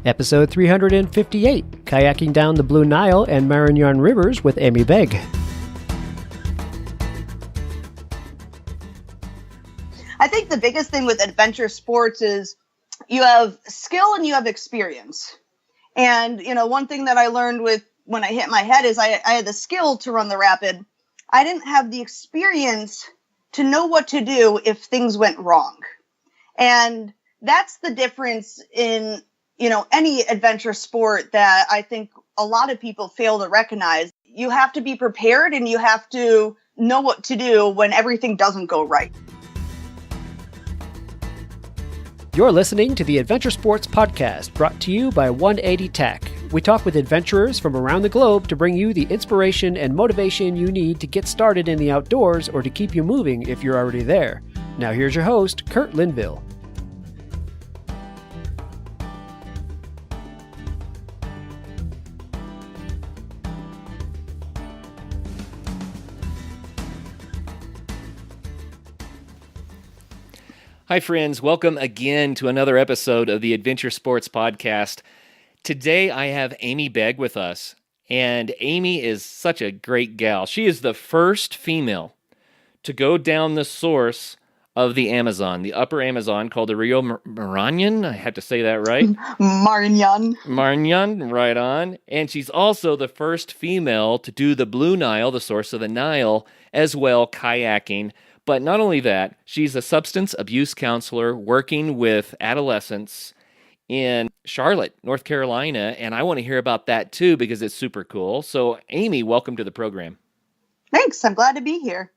Episode 358, Kayaking Down the Blue Nile and Maranon Rivers with Amie Begg. I think the biggest thing with adventure sports is you have skill and you have experience. And, one thing that I learned when I hit my head is I had the skill to run the rapid. I didn't have the experience to know what to do if things went wrong. And that's the difference in, any adventure sport that I think a lot of people fail to recognize. You have to be prepared and you have to know what to do when everything doesn't go right. You're listening to the Adventure Sports Podcast, brought to you by 180 Tech. We talk with adventurers from around the globe to bring you the inspiration and motivation you need to get started in the outdoors or to keep you moving if you're already there. Now here's your host, Kurt Linville. Hi, friends. Welcome again to another episode of the Adventure Sports Podcast. Today, I have Amie Begg with us, and Amie is such a great gal. She is the first female to go down the source of the Amazon, the upper Amazon, called the Rio Maranon. I had to say that right. Maranon, right on. And she's also the first female to do the Blue Nile, the source of the Nile, as well, kayaking. But not only that, she's a substance abuse counselor working with adolescents in Charlotte, North Carolina, and I want to hear about that too because it's super cool. So, Amie, welcome to the program. Thanks. I'm glad to be here.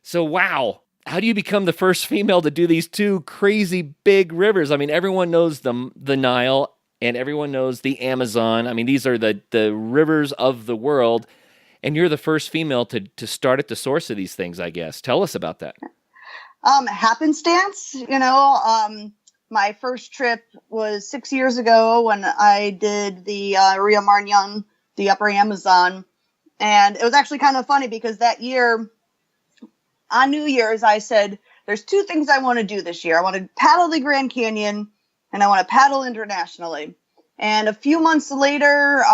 So, wow. How do you become the first female to do these two crazy big rivers? I mean, everyone knows the Nile and everyone knows the Amazon. I mean, these are the rivers of the world. And you're the first female to start at the source of these things, I guess. Tell us about that. Happenstance, my first trip was 6 years ago when I did the Rio Maranon, the upper Amazon. And it was actually kind of funny because that year, on New Year's, I said, there's two things I want to do this year. I want to paddle the Grand Canyon and I want to paddle internationally. And a few months later,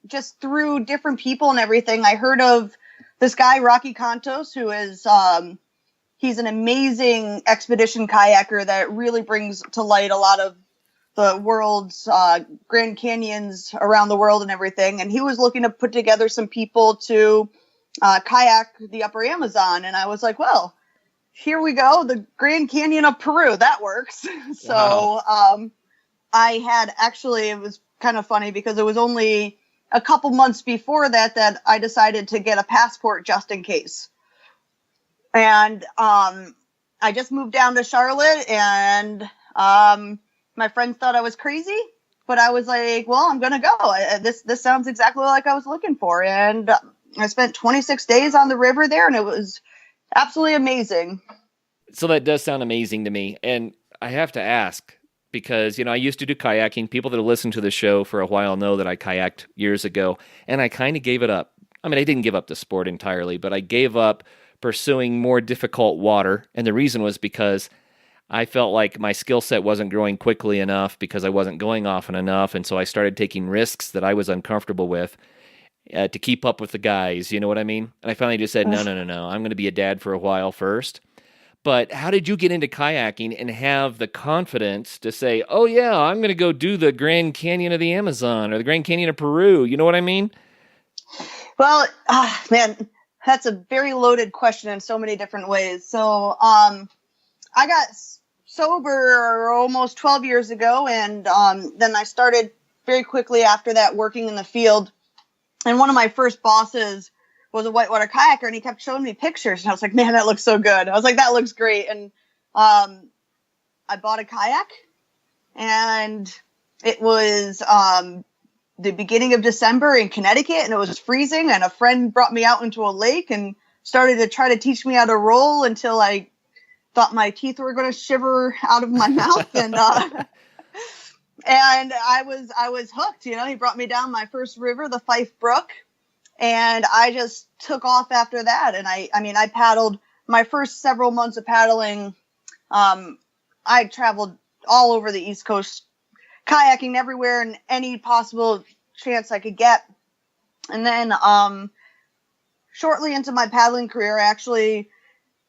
just through different people and everything, I heard of this guy, Rocky Contos, who is, he's an amazing expedition kayaker that really brings to light a lot of the world's Grand Canyons around the world and everything. And he was looking to put together some people to kayak the upper Amazon. And I was like, well, here we go. The Grand Canyon of Peru. That works. So I had actually, it was kind of funny because it was only a couple months before that I decided to get a passport just in case. And I just moved down to Charlotte and my friends thought I was crazy, but I was like, well, I'm going to go. This sounds exactly like I was looking for. And I spent 26 days on the river there and it was absolutely amazing. So that does sound amazing to me. And I have to ask, because, I used to do kayaking. People that have listened to the show for a while know that I kayaked years ago, and I kind of gave it up. I mean, I didn't give up the sport entirely, but I gave up pursuing more difficult water, and the reason was because I felt like my skill set wasn't growing quickly enough because I wasn't going often enough, and so I started taking risks that I was uncomfortable with to keep up with the guys, you know what I mean? And I finally just said, no, I'm going to be a dad for a while first. But how did you get into kayaking and have the confidence to say, oh, yeah, I'm going to go do the Grand Canyon of the Amazon or the Grand Canyon of Peru? You know what I mean? Well, man, that's a very loaded question in so many different ways. So I got sober almost 12 years ago, and then I started very quickly after that working in the field. And one of my first bosses was a whitewater kayaker, and he kept showing me pictures, and I was like, man, that looks so good. I was like, that looks great. And I bought a kayak, and it was the beginning of December in Connecticut, and it was freezing, and a friend brought me out into a lake and started to try to teach me how to roll until I thought my teeth were going to shiver out of my mouth. And and I was hooked. He brought me down my first river, the Fife Brook. And I just took off after that. And I paddled my first several months of paddling. I traveled all over the East Coast kayaking everywhere and any possible chance I could get. And then shortly into my paddling career, I actually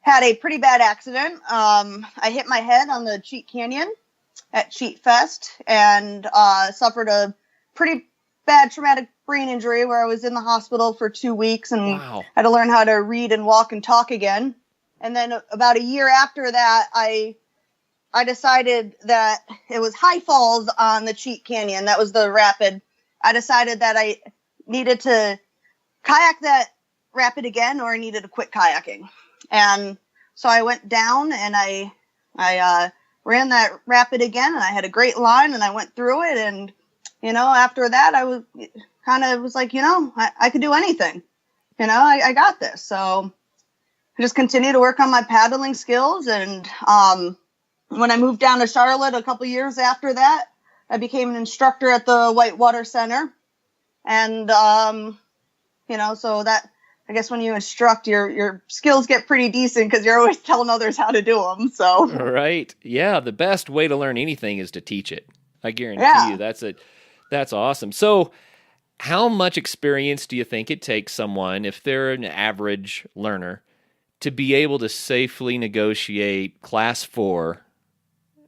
had a pretty bad accident. I hit my head on the Cheat Canyon at Cheat Fest and suffered a pretty bad traumatic brain injury where I was in the hospital for 2 weeks and had to learn how to read and walk and talk again. And then about a year after that, I decided that it was high falls on the Cheat Canyon. That was the rapid. I decided that I needed to kayak that rapid again, or I needed to quit kayaking. And so I went down and I ran that rapid again, and I had a great line and I went through it. And, after that, I was like, I could do anything. I got this. So I just continued to work on my paddling skills. And when I moved down to Charlotte a couple years after that, I became an instructor at the Whitewater Center. And, so that, I guess when you instruct, your skills get pretty decent because you're always telling others how to do them. So right, yeah, the best way to learn anything is to teach it. I guarantee you that's awesome. So, how much experience do you think it takes someone, if they're an average learner, to be able to safely negotiate Class 4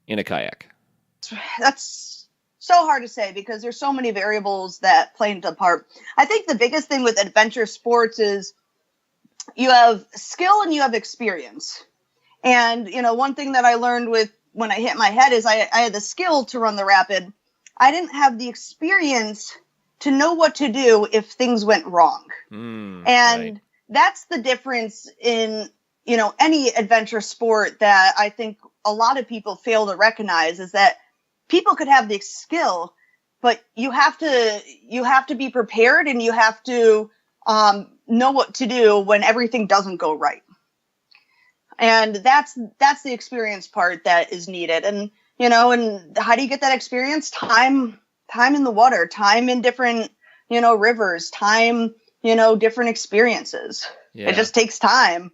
in a kayak? That's so hard to say because there's so many variables that play into part. I think the biggest thing with adventure sports is you have skill and you have experience. And, one thing that I learned when I hit my head is I had the skill to run the rapid. I didn't have the experience to know what to do if things went wrong. And that's the difference in, any adventure sport that I think a lot of people fail to recognize is that people could have the skill, but you have to be prepared and you have to know what to do when everything doesn't go right. And that's the experience part that is needed. And, and how do you get that experience? Time in the water, time in different, rivers, time, different experiences. Yeah. It just takes time.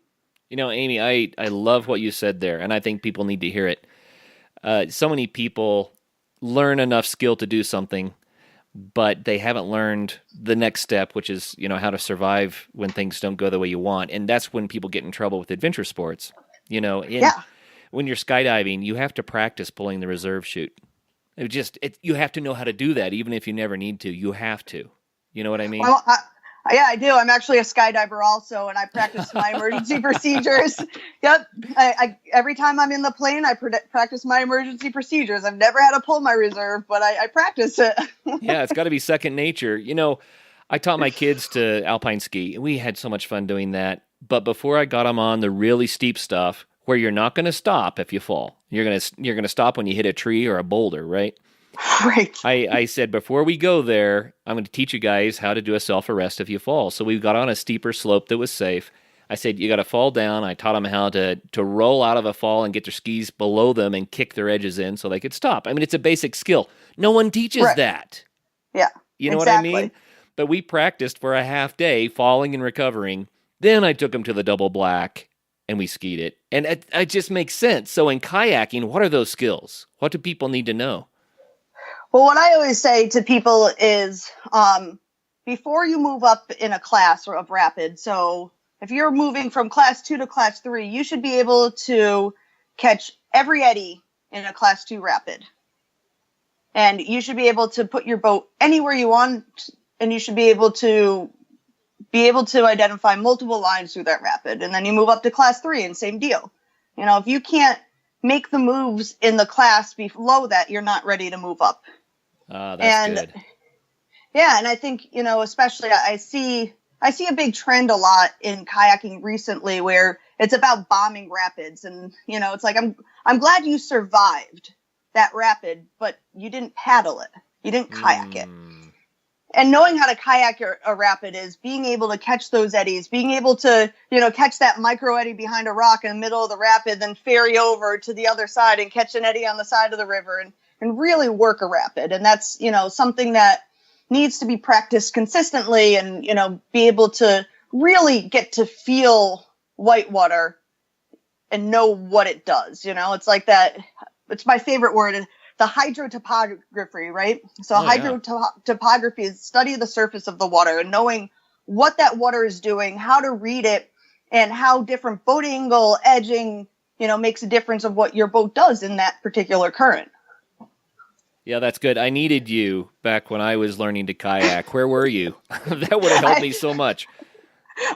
Amie, I love what you said there, and I think people need to hear it. So many people learn enough skill to do something, but they haven't learned the next step, which is, how to survive when things don't go the way you want. And that's when people get in trouble with adventure sports. When you're skydiving, you have to practice pulling the reserve chute. You have to know how to do that, even if you never need to. You have to. You know what I mean? Well, yeah, I do. I'm actually a skydiver also, and I practice my emergency procedures. Yep. Every time I'm in the plane, I practice my emergency procedures. I've never had to pull my reserve, but I practice it. Yeah, it's got to be second nature. I taught my kids to alpine ski, and we had so much fun doing that. But before I got them on the really steep stuff, where you're not going to stop if you fall, you're going to stop when you hit a tree or a boulder, right? Right. I said, before we go there, I'm going to teach you guys how to do a self-arrest if you fall. So we got on a steeper slope that was safe. I said, you got to fall down. I taught them how to roll out of a fall and get their skis below them and kick their edges in so they could stop. I mean, it's a basic skill. No one teaches that. Yeah. You know what I mean? But we practiced for a half day, falling and recovering. Then I took them to the double black and we skied it. And it just makes sense. So in kayaking, what are those skills? What do people need to know? Well, what I always say to people is before you move up in a class of rapid, so if you're moving from class 2 to class 3, you should be able to catch every eddy in a class 2 rapid. And you should be able to put your boat anywhere you want, and you should be able to identify multiple lines through that rapid. And then you move up to class 3 and same deal. If you can't make the moves in the class below that, you're not ready to move up. That's good. Yeah, and I think, especially I see a big trend a lot in kayaking recently where it's about bombing rapids. And, it's like, I'm glad you survived that rapid, but you didn't paddle it. You didn't kayak it. And knowing how to kayak a rapid is being able to catch those eddies, being able to, catch that micro eddy behind a rock in the middle of the rapid, then ferry over to the other side and catch an eddy on the side of the river and really work a rapid. And that's, something that needs to be practiced consistently and, be able to really get to feel whitewater and know what it does. It's like that. It's my favorite word the hydrotopography, right? So Oh, yeah. hydrotopography is study of the surface of the water and knowing what that water is doing, how to read it, and how different boat angle, edging, makes a difference of what your boat does in that particular current. Yeah, that's good. I needed you back when I was learning to kayak. Where were you? That would have helped me so much.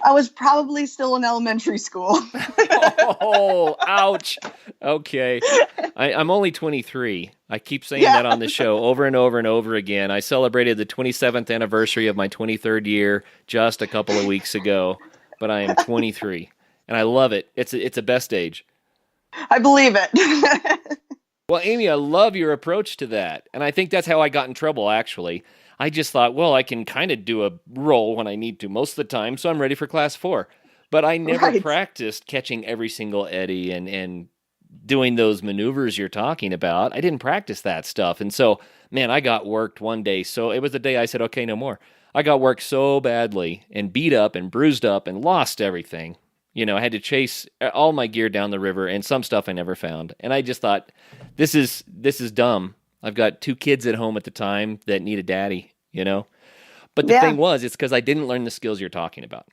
I was probably still in elementary school. Oh, ouch. Okay. I'm only 23. I keep saying that on the show over and over and over again. I celebrated the 27th anniversary of my 23rd year just a couple of weeks ago, but I am 23, and I love it. It's a best age. I believe it. Well, Amie, I love your approach to that, and I think that's how I got in trouble, actually. I just thought, well, I can kind of do a roll when I need to most of the time, so I'm ready for Class 4. But I never practiced catching every single eddy and doing those maneuvers you're talking about. I didn't practice that stuff. And so, man, I got worked one day. So it was the day I said, okay, no more. I got worked so badly and beat up and bruised up and lost everything. I had to chase all my gear down the river and some stuff I never found. And I just thought, this is dumb. I've got 2 kids at home at the time that need a daddy, But the thing was, it's because I didn't learn the skills you're talking about.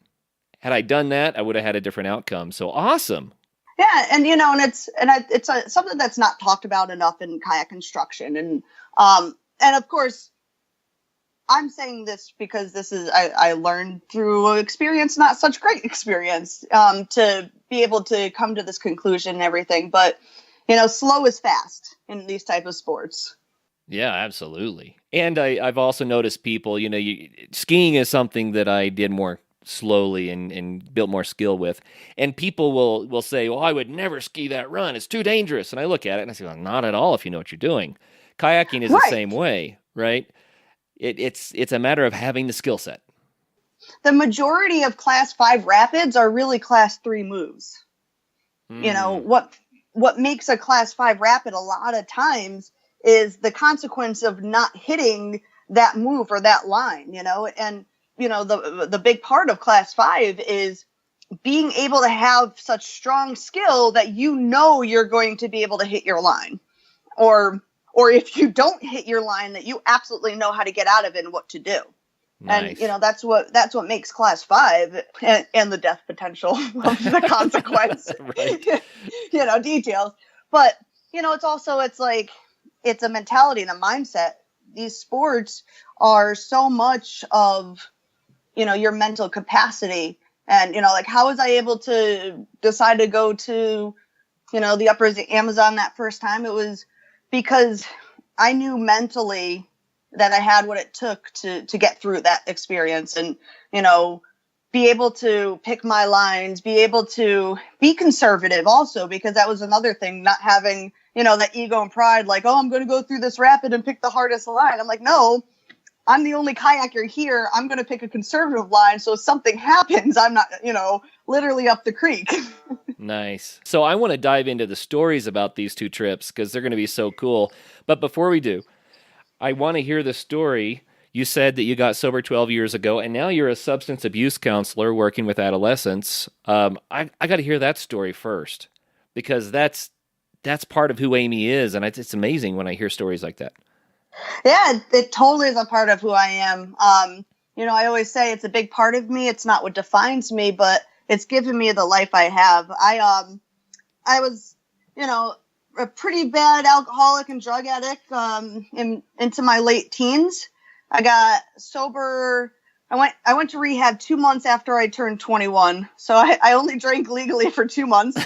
Had I done that, I would have had a different outcome. So awesome. Yeah, and it's something that's not talked about enough in kayak instruction, and of course, I'm saying this because this is I learned through experience, not such great experience, to be able to come to this conclusion and everything. But slow is fast in these type of sports. Yeah, absolutely. And I've also noticed people, skiing is something that I did more slowly and built more skill with. And people will say, well, I would never ski that run. It's too dangerous. And I look at it and I say, well, not at all if you know what you're doing. Kayaking is the same way, right? It's a matter of having the skill set. The majority of Class 5 rapids are really Class 3 moves. What makes a Class 5 rapid a lot of times is the consequence of not hitting that move or that line, and the big part of Class 5 is being able to have such strong skill that you're going to be able to hit your line, or if you don't hit your line, that you absolutely know how to get out of it and what to do. Nice. And that's what makes Class 5 and the death potential of the consequence. Details. But it's a mentality and a mindset. These sports are so much of your mental capacity. And, how was I able to decide to go to, the upper Amazon that first time? It was because I knew mentally that I had what it took to get through that experience and, be able to pick my lines, be able to be conservative also, because that was another thing, not having, that ego and pride, like, oh, I'm going to go through this rapid and pick the hardest line. I'm like, no, I'm the only kayaker here. I'm going to pick a conservative line. So if something happens, I'm not, literally up the creek. Nice. So I want to dive into the stories about these 2 trips because they're going to be so cool. But before we do, I want to hear the story. You said that you got sober 12 years ago, and now you're a substance abuse counselor working with adolescents. I got to hear that story first because that's part of who Amie is, and it's amazing when I hear stories like that. Yeah, it totally is a part of who I am. I always say it's a big part of me. It's not what defines me, but it's given me the life I have. I was, a pretty bad alcoholic and drug addict into my late teens. I got sober. I went to rehab 2 months after I turned 21. So I only drank legally for 2 months,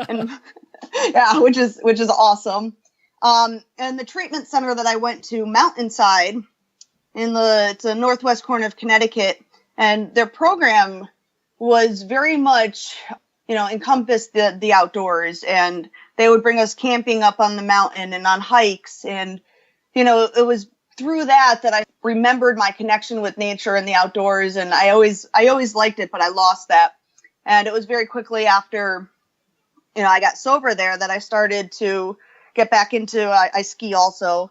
and yeah, which is awesome. And the treatment center that I went to, Mountainside, it's a northwest corner of Connecticut, and their program was very much, encompassed the outdoors, and they would bring us camping up on the mountain and on hikes, and it was through that I remembered my connection with nature and the outdoors, and I always liked it, but I lost that. And it was very quickly after, I got sober there that I started to get back into, I ski also,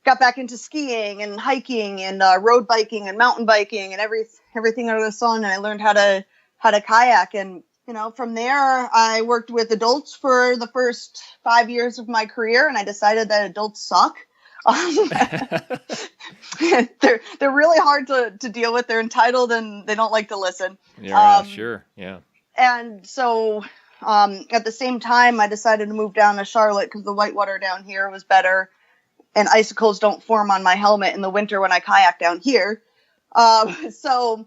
got back into skiing and hiking and road biking and mountain biking and everything under the sun. And I learned how to kayak. And, from there, I worked with adults for the first 5 years of my career, and I decided that adults suck. They're really hard to deal with. They're entitled and they don't like to listen. Yeah, sure. Yeah. And so at the same time, I decided to move down to Charlotte because the whitewater down here was better, and icicles don't form on my helmet in the winter when I kayak down here. So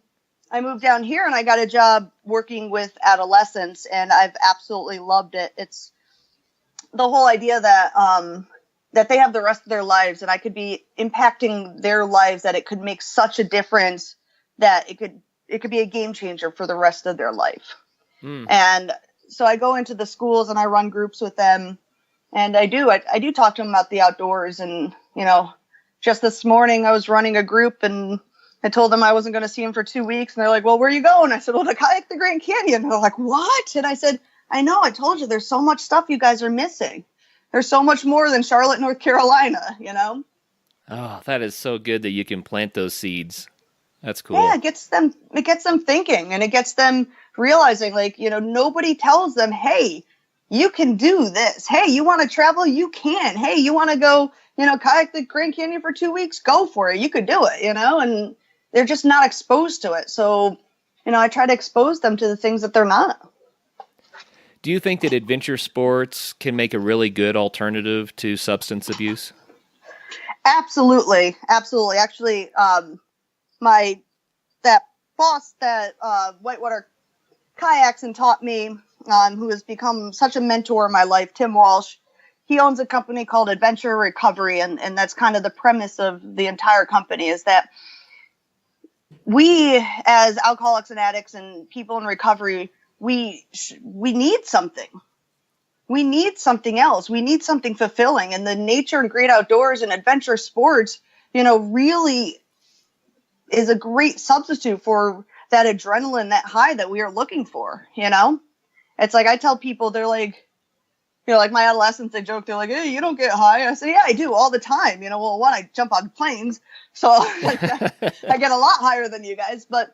I moved down here and I got a job working with adolescents, and I've absolutely loved it. It's the whole idea that that they have the rest of their lives, and I could be impacting their lives, that it could make such a difference that it could be a game changer for the rest of their life. And so I go into the schools and I run groups with them, and I do talk to them about the outdoors. And, just this morning I was running a group and I told them I wasn't going to see them for 2 weeks. And they're like, well, where are you going? I said, well, to kayak the Grand Canyon. And they're like, what? And I said, I know, I told you, there's so much stuff you guys are missing. There's so much more than Charlotte, North Carolina, Oh, that is so good that you can plant those seeds. That's cool. Yeah, it gets them thinking, and it gets them realizing, nobody tells them, hey, you can do this. Hey, you want to travel? You can. Hey, you want to go, kayak the Grand Canyon for 2 weeks? Go for it. You could do it, and they're just not exposed to it. So, I try to expose them to the things that they're not. Do you think that adventure sports can make a really good alternative to substance abuse? Absolutely. Absolutely. Actually, that boss that whitewater kayaks and taught me, who has become such a mentor in my life, Tim Walsh, he owns a company called Adventure Recovery, and that's kind of the premise of the entire company, is that we, as alcoholics and addicts and people in recovery, we need something. We need something else. We need something fulfilling. And the nature and great outdoors and adventure sports, really is a great substitute for that adrenaline, that high that we are looking for. It's like, I tell people, they're like, like my adolescents, they joke, they're like, hey, you don't get high. I say, yeah, I do all the time. Well, one, I jump on planes, so I get a lot higher than you guys. But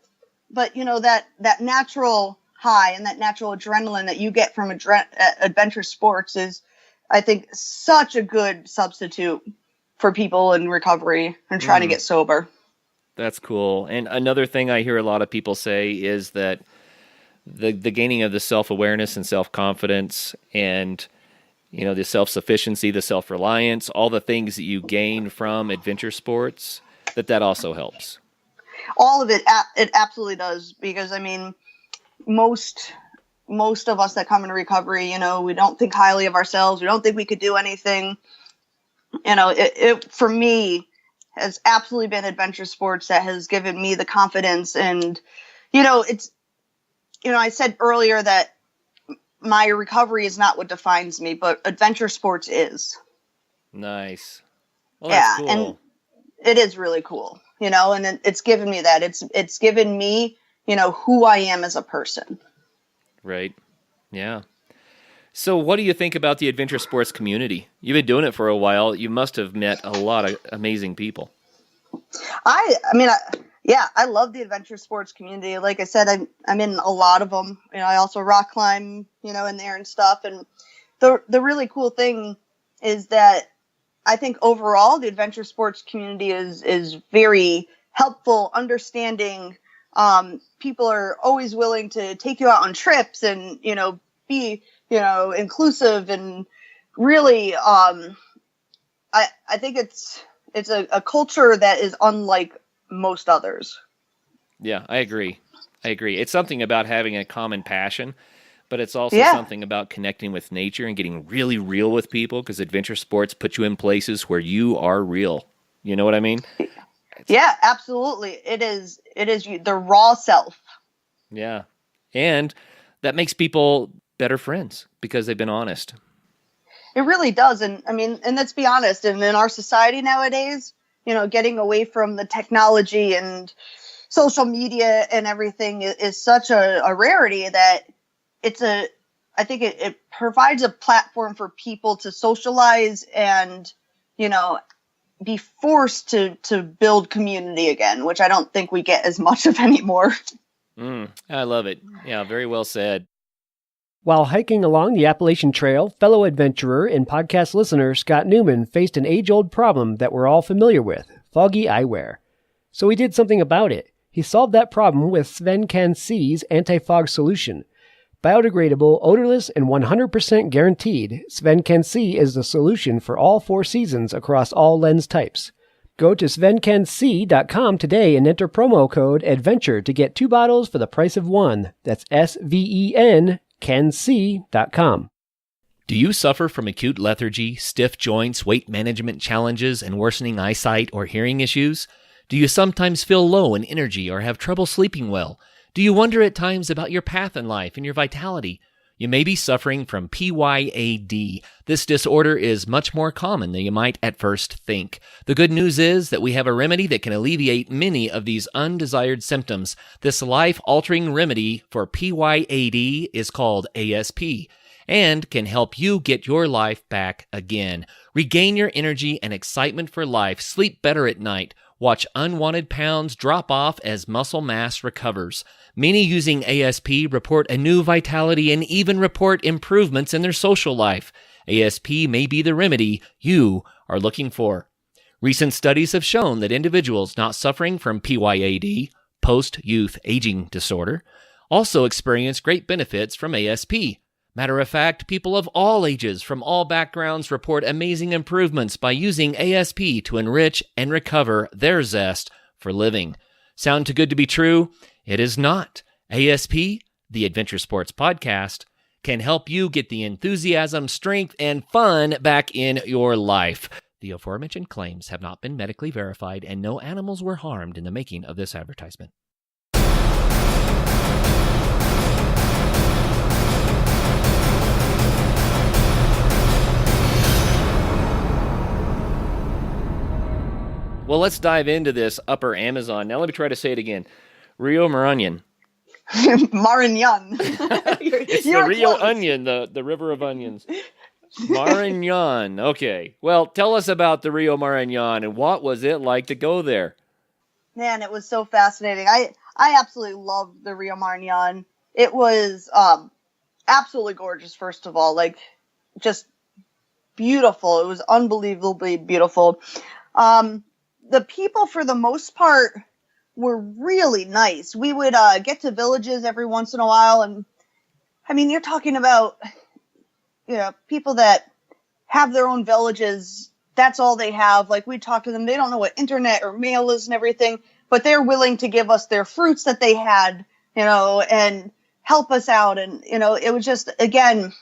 that natural high and that natural adrenaline that you get from adventure sports is, I think, such a good substitute for people in recovery and trying to get sober. That's cool. And another thing I hear a lot of people say is that the gaining of the self-awareness and self-confidence and, the self-sufficiency, the self-reliance, all the things that you gain from adventure sports, that also helps. All of it, it absolutely does. Because, most of us that come into recovery, we don't think highly of ourselves. We don't think we could do anything. It for me has absolutely been adventure sports that has given me the confidence. And, I said earlier that my recovery is not what defines me, but adventure sports is. Nice. Well, that's cool. And it is really cool, and it's given me that. It's given me, who I am as a person. Right. Yeah. So what do you think about the adventure sports community? You've been doing it for a while. You must have met a lot of amazing people. I love the adventure sports community. Like I said, I'm in a lot of them. I also rock climb, in there and stuff. And the really cool thing is that I think overall the adventure sports community is very helpful, understanding. People are always willing to take you out on trips and, be, inclusive, and really, I think it's a culture that is unlike most others. Yeah, I agree. It's something about having a common passion, but it's also something about connecting with nature and getting really real with people, because adventure sports put you in places where you are real. You know what I mean? Yeah, absolutely. It is the raw self. Yeah. And that makes people better friends because they've been honest. It really does. And and let's be honest, and in our society nowadays, getting away from the technology and social media and everything is such a rarity that I think it provides a platform for people to socialize and, be forced to build community again, which I don't think we get as much of anymore. I love it. Yeah, very well said. While hiking along the Appalachian Trail, fellow adventurer and podcast listener Scott Newman faced an age-old problem that we're all familiar with, foggy eyewear. So he did something about it. He solved that problem with Sven Can-C's anti-fog solution. Biodegradable, odorless, and 100% guaranteed, Sven Can-C is the solution for all 4 seasons across all lens types. Go to svencanc.com today and enter promo code ADVENTURE to get 2 bottles for the price of 1. That's SVEN canc.com. Do you suffer from acute lethargy, stiff joints, weight management challenges, and worsening eyesight or hearing issues? Do you sometimes feel low in energy or have trouble sleeping well? Do you wonder at times about your path in life and your vitality? You may be suffering from PYAD. This disorder is much more common than you might at first think. The good news is that we have a remedy that can alleviate many of these undesired symptoms. This life-altering remedy for PYAD is called ASP and can help you get your life back again. Regain your energy and excitement for life. Sleep better at night. Watch unwanted pounds drop off as muscle mass recovers. Many using ASP report a new vitality and even report improvements in their social life. ASP may be the remedy you are looking for. Recent studies have shown that individuals not suffering from PYAD, post-youth aging disorder, also experience great benefits from ASP. Matter of fact, people of all ages from all backgrounds report amazing improvements by using ASP to enrich and recover their zest for living. Sound too good to be true? It is not. ASP, the Adventure Sports Podcast, can help you get the enthusiasm, strength, and fun back in your life. The aforementioned claims have not been medically verified, and no animals were harmed in the making of this advertisement. Well, let's dive into this upper Amazon. Now let me try to say it again. Rio Maranon. Maranon. It's the Rio close. Onion, the river of onions. Maranon. Okay. Well, tell us about the Rio Maranon and what was it like to go there? Man, it was so fascinating. I absolutely loved the Rio Maranon. It was absolutely gorgeous, first of all. Like, just beautiful. It was unbelievably beautiful. The people, for the most part, were really nice. We would get to villages every once in a while, and I mean, you're talking about, people that have their own villages. That's all they have. Like, we talk to them. They don't know what internet or mail is and everything, but they're willing to give us their fruits that they had, and help us out. And, it was just, again,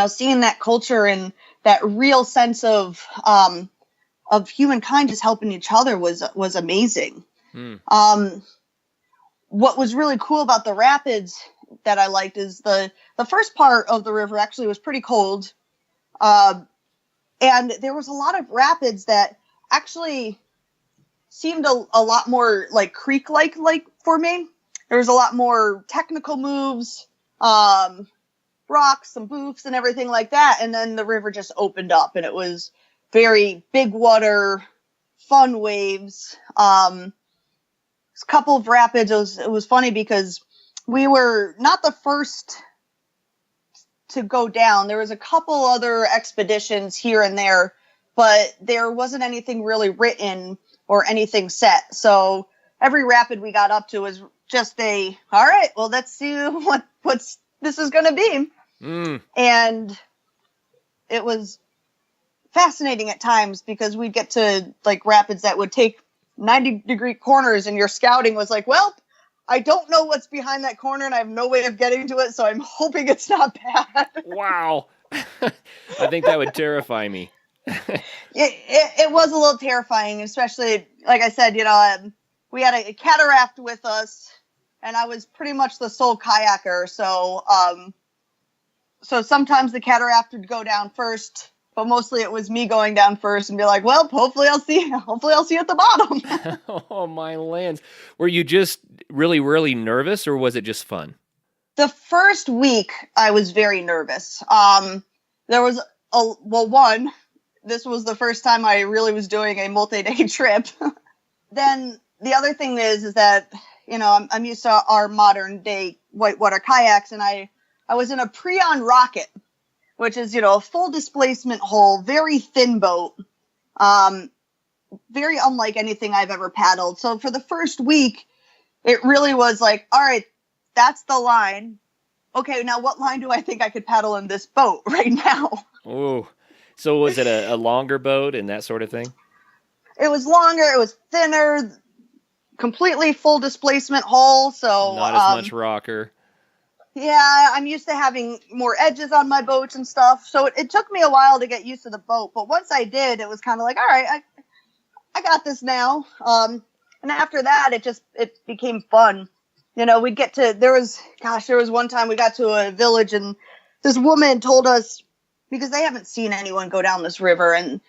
seeing that culture and that real sense of humankind just helping each other was amazing. What was really cool about the rapids that I liked is the first part of the river actually was pretty cold. And there was a lot of rapids that actually seemed a lot more like creek-like for me. There was a lot more technical moves, rocks, some boofs and everything like that. And then the river just opened up and it was very big water, fun waves. A couple of rapids. It was funny because we were not the first to go down. There was a couple other expeditions here and there, but there wasn't anything really written or anything set. So every rapid we got up to was just all right, well, let's see what's this is going to be. And it was fascinating at times because we'd get to like rapids that would take 90-degree corners and your scouting was like, well, I don't know what's behind that corner and I have no way of getting to it, so I'm hoping it's not bad. Wow. I think that would terrify me. It was a little terrifying, especially, like I said, we had a cataract with us and I was pretty much the sole kayaker. So sometimes the cataract would go down first, but mostly it was me going down first and be like, well, hopefully I'll see at the bottom. Oh, my lands. Were you just really, really nervous or was it just fun? The first week I was very nervous. There was this was the first time I really was doing a multi-day trip. Then the other thing is that, I'm used to our modern day whitewater kayaks and I I was in a Prion rocket, which is, a full displacement hull, very thin boat, very unlike anything I've ever paddled. So for the first week, it really was like, all right, that's the line. Okay, now what line do I think I could paddle in this boat right now? Oh, so was it a longer boat and that sort of thing? It was longer, it was thinner, completely full displacement hull, so... Not as much rocker. Yeah, I'm used to having more edges on my boats and stuff, so it took me a while to get used to the boat, but once I did, it was kind of like, all right, I got this now. And after that, it became fun. We'd get to, there was one time we got to a village and this woman told us, because they haven't seen anyone go down this river, and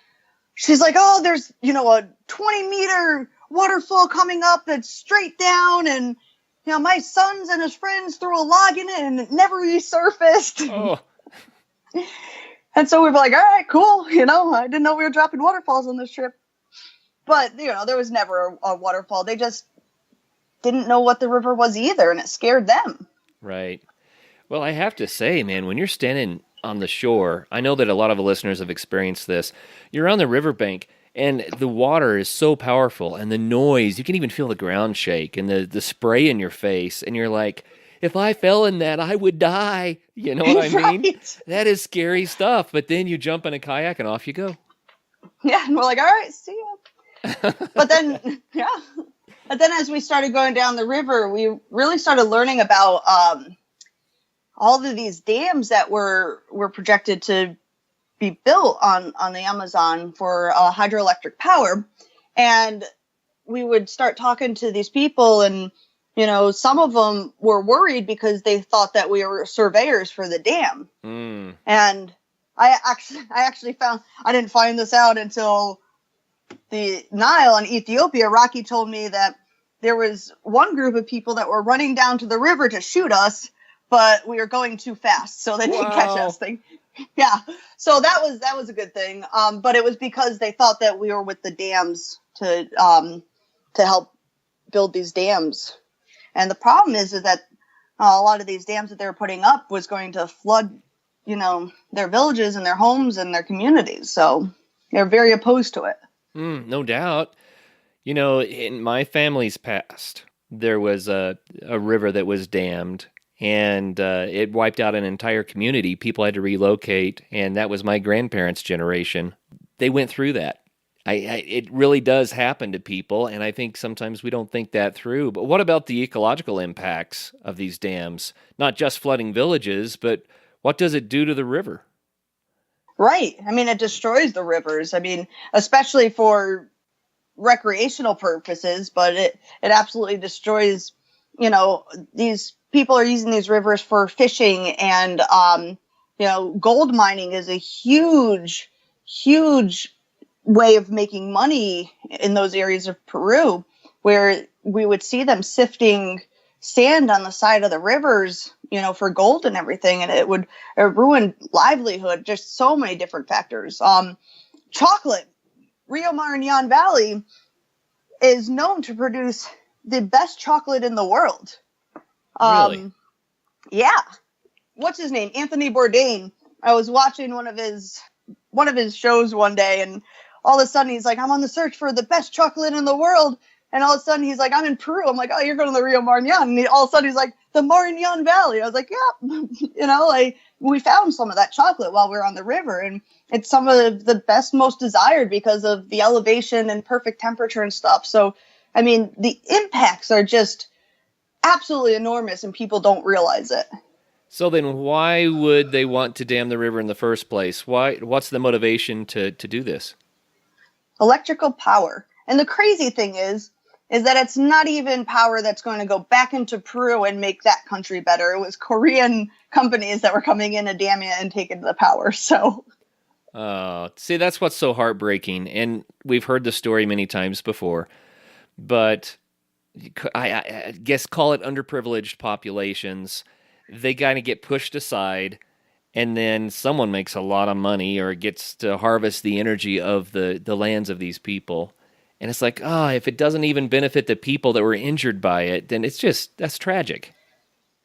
she's like, oh, there's, a 20-meter waterfall coming up that's straight down, and, my son's and his friends threw a log in it and it never resurfaced. Oh. And so we were like, all right, cool. I didn't know we were dropping waterfalls on this trip. But, there was never a waterfall. They just didn't know what the river was either, and it scared them. Right. Well, I have to say, man, when you're standing on the shore, I know that a lot of the listeners have experienced this. You're on the riverbank, and the water is so powerful, and the noise, you can even feel the ground shake, and the spray in your face, and you're like, if I fell in that, I would die. You know what I mean? Right. That is scary stuff, but then you jump in a kayak and off you go. Yeah, and we're like, all right, see ya. But then, yeah. But then as we started going down the river, we really started learning about all of these dams that were projected to be built on the Amazon for hydroelectric power. And we would start talking to these people, and, some of them were worried because they thought that we were surveyors for the dam. Mm. And I actually found, I didn't find this out until the Nile in Ethiopia. Rocky told me that there was one group of people that were running down to the river to shoot us, but we were going too fast, so they didn't catch us. Yeah, so that was a good thing. But it was because they thought that we were with the dams to help build these dams. And the problem is that a lot of these dams that they were putting up was going to flood, their villages and their homes and their communities. So they're very opposed to it. No doubt. In my family's past, there was a river that was dammed, and it wiped out an entire community. People had to relocate, and that was my grandparents' generation. They went through that. It really does happen to people, and I think sometimes we don't think that through. But what about the ecological impacts of these dams? Not just flooding villages, but what does it do to the river? Right. I mean, it destroys the rivers. I mean, especially for recreational purposes, but it absolutely destroys, these people are using these rivers for fishing, and, gold mining is a huge, huge way of making money in those areas of Peru, where we would see them sifting sand on the side of the rivers, for gold and everything, and it would ruin livelihood. Just so many different factors. Chocolate. Rio Maranon Valley is known to produce the best chocolate in the world. Really? Yeah. What's his name? Anthony Bourdain. I was watching one of his shows one day, and all of a sudden he's like, I'm on the search for the best chocolate in the world. And all of a sudden he's like, I'm in Peru. I'm like, oh, you're going to the Rio Maranon. And all of a sudden he's like, the Maranon Valley. I was like, yeah, we found some of that chocolate while we were on the river. And it's some of the best, most desired because of the elevation and perfect temperature and stuff. So, I mean, the impacts are just absolutely enormous, and people don't realize it. So then why would they want to dam the river in the first place? What's the motivation to do this? Electrical power. And the crazy thing is that it's not even power that's going to go back into Peru and make that country better. It was Korean companies that were coming in and damming it and taking the power. So, see, that's what's so heartbreaking. And we've heard the story many times before, but I guess call it underprivileged populations. They kind of get pushed aside, and then someone makes a lot of money or gets to harvest the energy of the lands of these people. And it's like, if it doesn't even benefit the people that were injured by it, then that's tragic.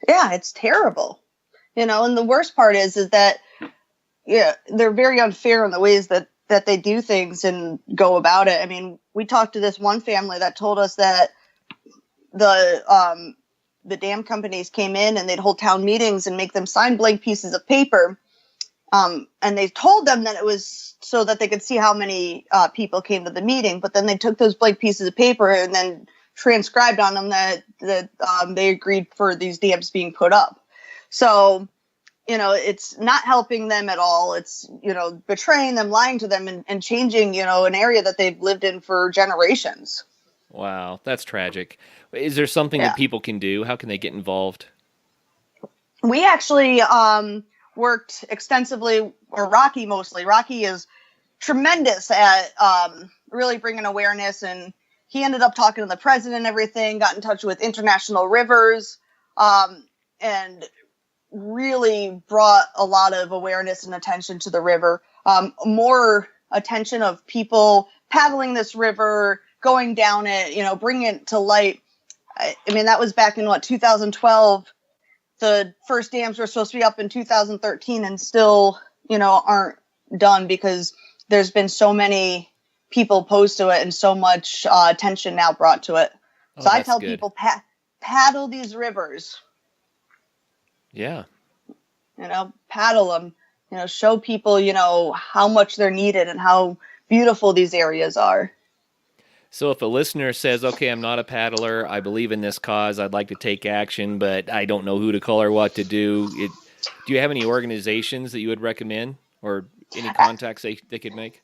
Yeah, it's terrible. And the worst part is that, yeah, they're very unfair in the ways that they do things and go about it. I mean, we talked to this one family that told us that the dam companies came in and they'd hold town meetings and make them sign blank pieces of paper. And they told them that it was so that they could see how many people came to the meeting. But then they took those blank pieces of paper and then transcribed on them that they agreed for these dams being put up. So, it's not helping them at all. It's, betraying them, lying to them, and changing, an area that they've lived in for generations. Wow, that's tragic. Is there something that people can do? How can they get involved? We actually worked extensively, or Rocky mostly. Rocky is tremendous at really bringing awareness, and he ended up talking to the president and everything, got in touch with International Rivers, and really brought a lot of awareness and attention to the river. More attention of people paddling this river, going down it, bringing it to light. I mean, that was back in 2012. The first dams were supposed to be up in 2013 and still, aren't done because there's been so many people opposed to it and so much attention now brought to it. So I tell people, paddle these rivers. Yeah. Paddle them, show people, how much they're needed and how beautiful these areas are. So if a listener says, okay, I'm not a paddler, I believe in this cause, I'd like to take action, but I don't know who to call or what to do, do you have any organizations that you would recommend or any contacts they could make?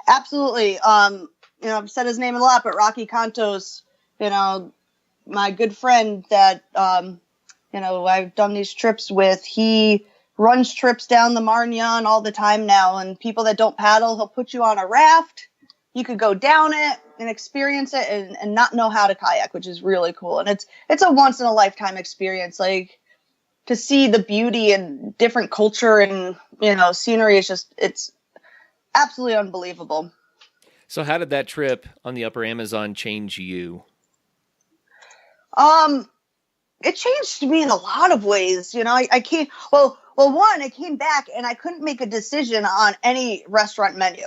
Absolutely. I've said his name a lot, but Rocky Cantos, my good friend that, I've done these trips with, he runs trips down the Maranon all the time now, and people that don't paddle, he'll put you on a raft. You could go down it and experience it and not know how to kayak, which is really cool. And it's a once in a lifetime experience. Like, to see the beauty and different culture and, scenery is it's absolutely unbelievable. So how did that trip on the Upper Amazon change you? It changed me in a lot of ways. I can't, one, I came back and I couldn't make a decision on any restaurant menu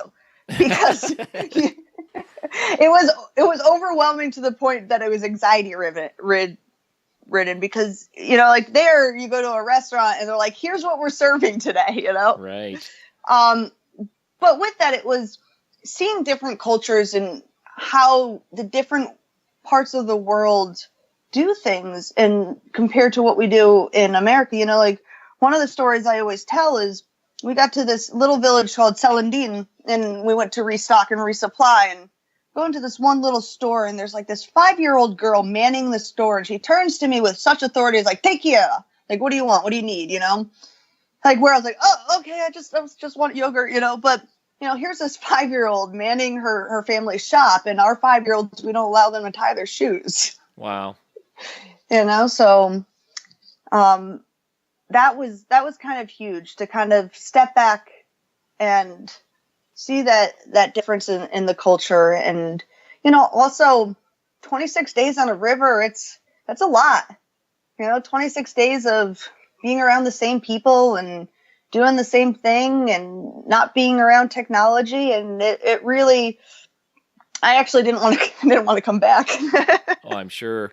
because it was overwhelming to the point that it was anxiety ridden because, there you go to a restaurant and they're like, here's what we're serving today, Right. But with that, it was seeing different cultures and how the different parts of the world do things and compared to what we do in America. One of the stories I always tell is we got to this little village called Celandine and we went to restock and resupply and go into this one little store and there's like this 5-year-old girl manning the store and she turns to me with such authority. It's like, take care. Like, what do you want? What do you need? Like where I was like, oh, okay. I just want yogurt, but here's this 5-year-old manning her family's shop and our 5-year-olds, we don't allow them to tie their shoes. Wow. So that was kind of huge to kind of step back and see that difference in the culture. And, also 26 days on a river, that's a lot, 26 days of being around the same people and doing the same thing and not being around technology. And it really, I actually didn't want to come back. Oh, I'm sure.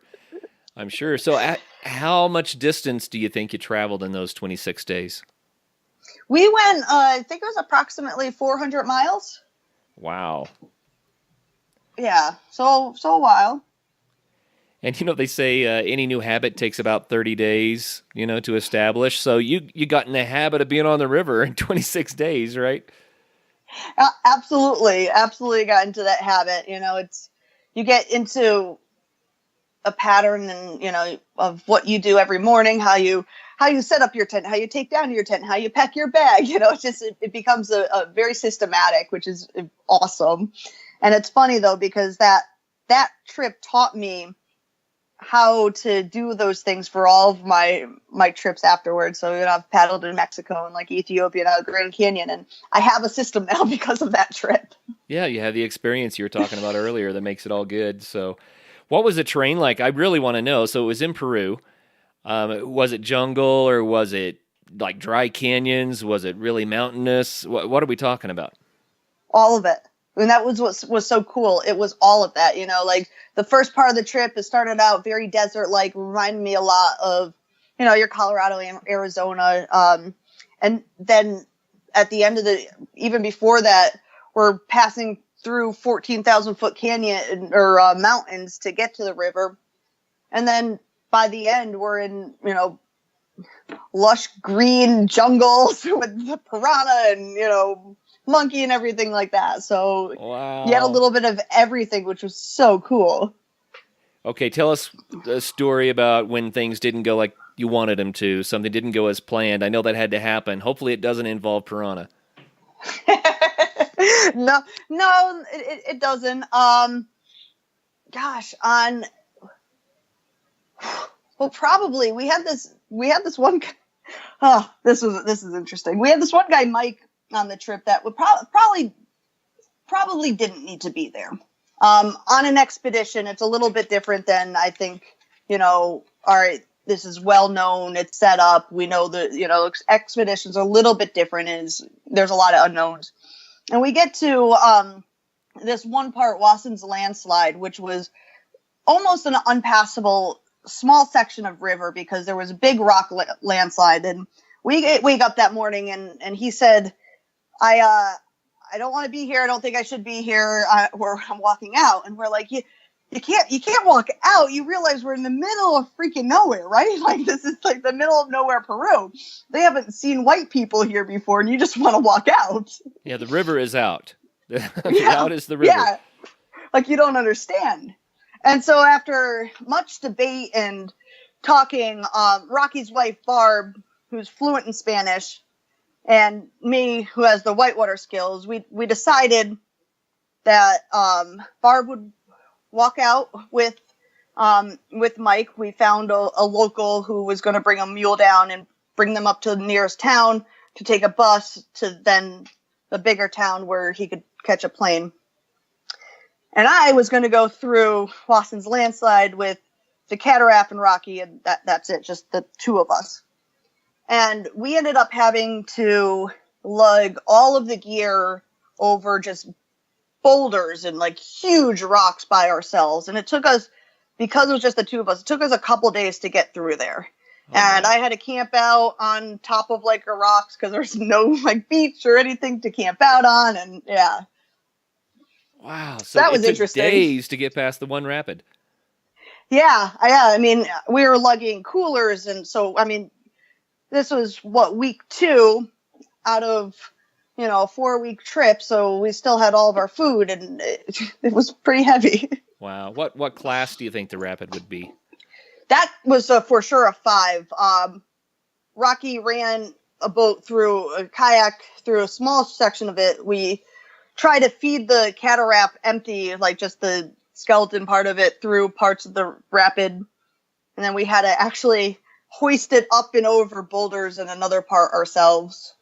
So how much distance do you think you traveled in those 26 days? We went, I think it was approximately 400 miles. Wow. Yeah. So a while. And, they say any new habit takes about 30 days, to establish. So you got in the habit of being on the river in 26 days, right? Absolutely got into that habit. You get into a pattern and, of what you do every morning, how you set up your tent, how you take down your tent, how you pack your bag, it becomes a very systematic, which is awesome. And it's funny though, because that trip taught me how to do those things for all of my trips afterwards. So, I've paddled in Mexico and like Ethiopia and Grand Canyon, and I have a system now because of that trip. Yeah, you have the experience you were talking about earlier that makes it all good. So what was the terrain like? I really want to know. So it was in Peru. Was it jungle or was it like dry canyons? Was it really mountainous? What are we talking about? All of it. And that was what was so cool. It was all of that, like the first part of the trip, it started out very desert-like, reminded me a lot of, your Colorado and Arizona. And then at the end of even before that, we're passing through 14,000 foot canyon or mountains to get to the river. And then by the end, we're in, lush green jungles with the piranha and, monkey and everything like that. So wow. You had a little bit of everything, which was so cool. Okay, tell us a story about when things didn't go like you wanted them to. Something didn't go as planned. I know that had to happen. Hopefully it doesn't involve piranha. No, it doesn't. Probably we had this one. Oh, this is interesting. We had this one guy, Mike, on the trip that would probably didn't need to be there. On an expedition, it's a little bit different than, I think, all right, this is well known, it's set up, we know that, expeditions are a little bit different, there's a lot of unknowns. And we get to this one part, Wasson's landslide, which was almost an unpassable small section of river because there was a big rock landslide. And we wake up that morning and he said, I don't want to be here. I don't think I should be here. I'm walking out. And we're like, you can't walk out. You realize we're in the middle of freaking nowhere, right? Like this is like the middle of nowhere, Peru. They haven't seen white people here before and you just want to walk out. Yeah. The river is out. Out is the river. Yeah. Like you don't understand. And so after much debate and talking, Rocky's wife, Barb, who's fluent in Spanish, and me, who has the whitewater skills, we decided that Barb would walk out with Mike. We found a local who was going to bring a mule down and bring them up to the nearest town to take a bus to then the bigger town where he could catch a plane. And I was going to go through Wasson's landslide with the cataract and Rocky, and that's it, just the two of us. And we ended up having to lug all of the gear over just boulders and like huge rocks by ourselves. And it took us, because it was just the two of us, it took us a couple days to get through there. Oh, and I had to camp out on top of like a rocks because there's no like beach or anything to camp out on. And yeah. Wow. So that was it took interesting. Days to get past the one rapid. Yeah. I mean, we were lugging coolers. And so, I mean, this was week 2 out of, a 4-week trip. So we still had all of our food and it was pretty heavy. Wow. What class do you think the rapid would be? That was for sure a 5. Rocky ran a kayak through a small section of it. We tried to feed the cataract empty, like just the skeleton part of it through parts of the rapid. And then we had to actually hoist it up and over boulders and another part ourselves.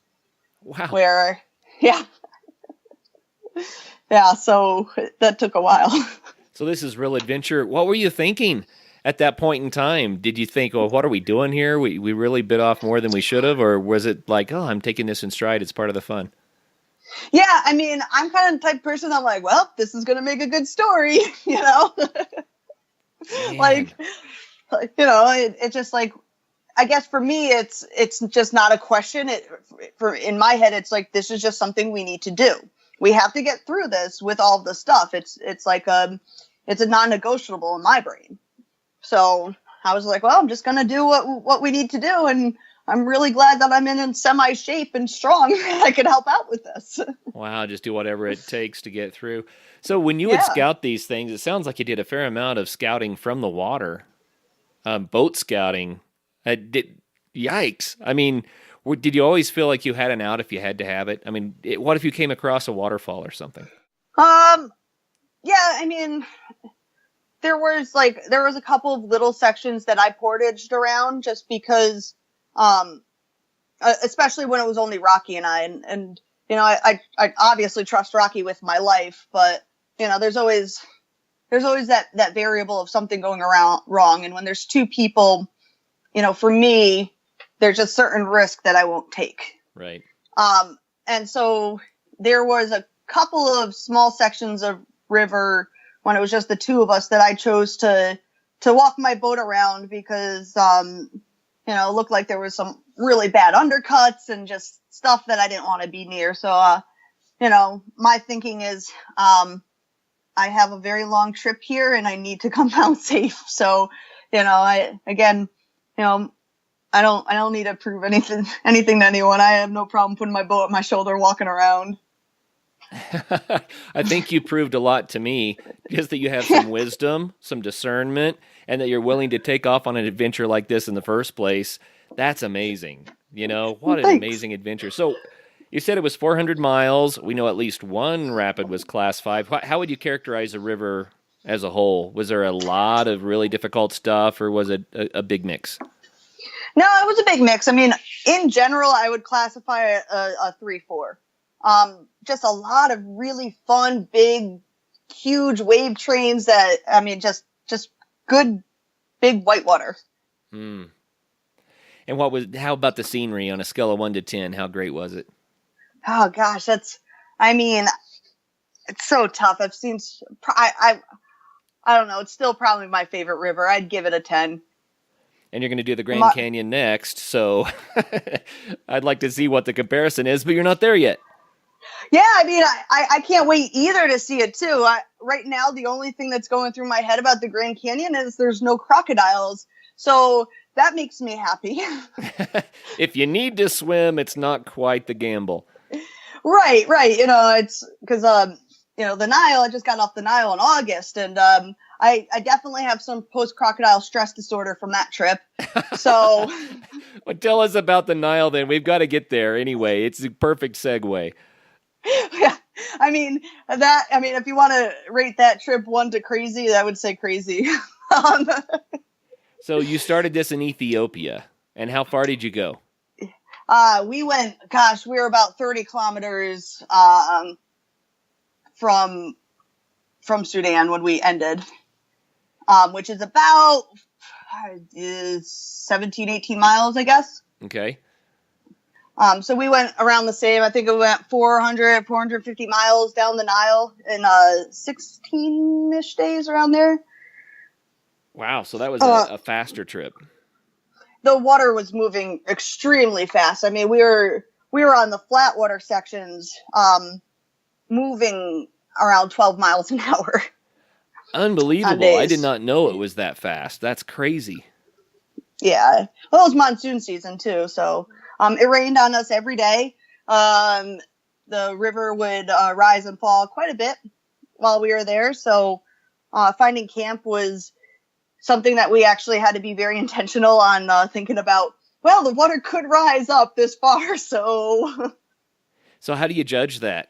Wow. Yeah, so that took a while. So this is real adventure. What were you thinking at that point in time? Did you think, what are we doing here? We really bit off more than we should have? Or was it like, I'm taking this in stride, it's part of the fun? Yeah, I mean, I'm kind of the type of person, I'm like, well, this is going to make a good story, Like, it's just like, I guess for me, it's just not a question. In my head, it's like, this is just something we need to do. We have to get through this with all the stuff. It's like it's a non-negotiable in my brain. So I was like, well, I'm just going to do what we need to do. And I'm really glad that I'm in semi shape and strong. I could help out with this. Wow. Just do whatever it takes to get through. So when you would scout these things, it sounds like you did a fair amount of scouting from the water, boat scouting. Yikes. I mean, did you always feel like you had an out if you had to have it? I mean, what if you came across a waterfall or something? Yeah, I mean, there was a couple of little sections that I portaged around just because, especially when it was only Rocky and I, and I obviously trust Rocky with my life, but there's always that variable of something going around wrong. And when there's two people, for me, there's a certain risk that I won't take. Right. And so there was a couple of small sections of river when it was just the two of us that I chose to walk my boat around because, it looked like there was some really bad undercuts and just stuff that I didn't want to be near. So, my thinking is, I have a very long trip here and I need to come out safe. So, I don't need to prove anything to anyone. I have no problem putting my boat on my shoulder, walking around. I think you proved a lot to me, just that you have some wisdom, some discernment, and that you're willing to take off on an adventure like this in the first place. That's amazing. What an amazing adventure. So you said it was 400 miles. We know at least one rapid was class 5. How would you characterize the river as a whole? Was there a lot of really difficult stuff, or was it a big mix? No, it was a big mix. I mean, in general, I would classify it a 3-4. Just a lot of really fun, big, huge wave trains that, just good, big whitewater. And how about the scenery on a scale of 1 to 10? How great was it? Oh gosh, it's so tough. I've seen, I don't know. It's still probably my favorite river. I'd give it a 10. And you're going to do the Grand Canyon next, so I'd like to see what the comparison is, but you're not there yet. Yeah, I can't wait either to see it too. Right now, the only thing that's going through my head about the Grand Canyon is there's no crocodiles, so that makes me happy. If you need to swim, it's not quite the gamble. Right. It's because the Nile. I just got off the Nile in August, and I definitely have some post-crocodile stress disorder from that trip. So, well, tell us about the Nile then. We've got to get there anyway. It's a perfect segue. Yeah, if you want to rate that trip 1 to crazy, I would say crazy. So you started this in Ethiopia, and how far did you go? We were about 30 kilometers from Sudan when we ended, which is about 17, 18 miles, I guess. Okay. So we went around the same. I think it went 450 miles down the Nile in 16-ish days around there. Wow, so that was a faster trip. The water was moving extremely fast. I mean, we were on the flat water sections, moving around 12 miles an hour. Unbelievable. I did not know it was that fast. That's crazy. Yeah. Well, it was monsoon season too, so it rained on us every day. The river would rise and fall quite a bit while we were there, so finding camp was something that we actually had to be very intentional on thinking about. Well, the water could rise up this far, so... So how do you judge that?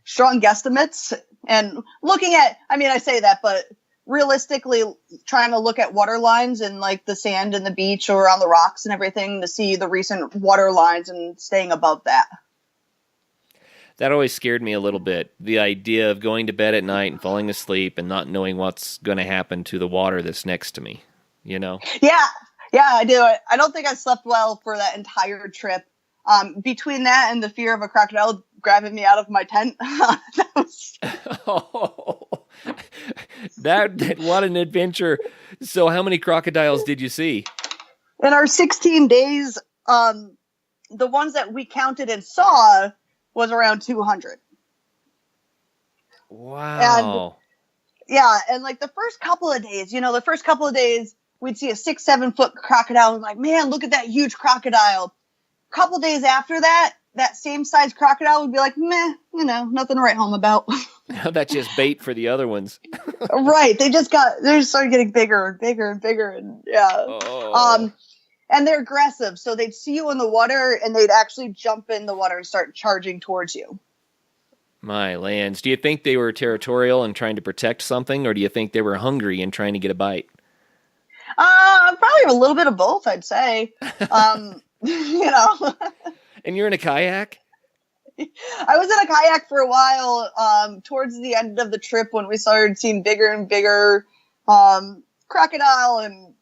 Strong guesstimates and looking at, I say that, but realistically trying to look at water lines and like the sand and the beach or on the rocks and everything to see the recent water lines and staying above that. That always scared me a little bit. The idea of going to bed at night and falling asleep and not knowing what's going to happen to the water that's next to me, Yeah, I do. I don't think I slept well for that entire trip. Between that and the fear of a crocodile grabbing me out of my tent. What an adventure. So how many crocodiles did you see? In our 16 days, the ones that we counted and saw was around 200. Wow. And like the first couple of days, we'd see a 6-7 foot crocodile and like, man, look at that huge crocodile. A couple days after that same size crocodile would be like, meh, nothing to write home about. That's just bait for the other ones. Right. They just started getting bigger and bigger and bigger. And and they're aggressive. So they'd see you in the water and they'd actually jump in the water and start charging towards you. My lands. Do you think they were territorial and trying to protect something, or do you think they were hungry and trying to get a bite? Probably a little bit of both, I'd say. And you're in a kayak? I was in a kayak for a while, towards the end of the trip when we started seeing bigger and bigger crocodile and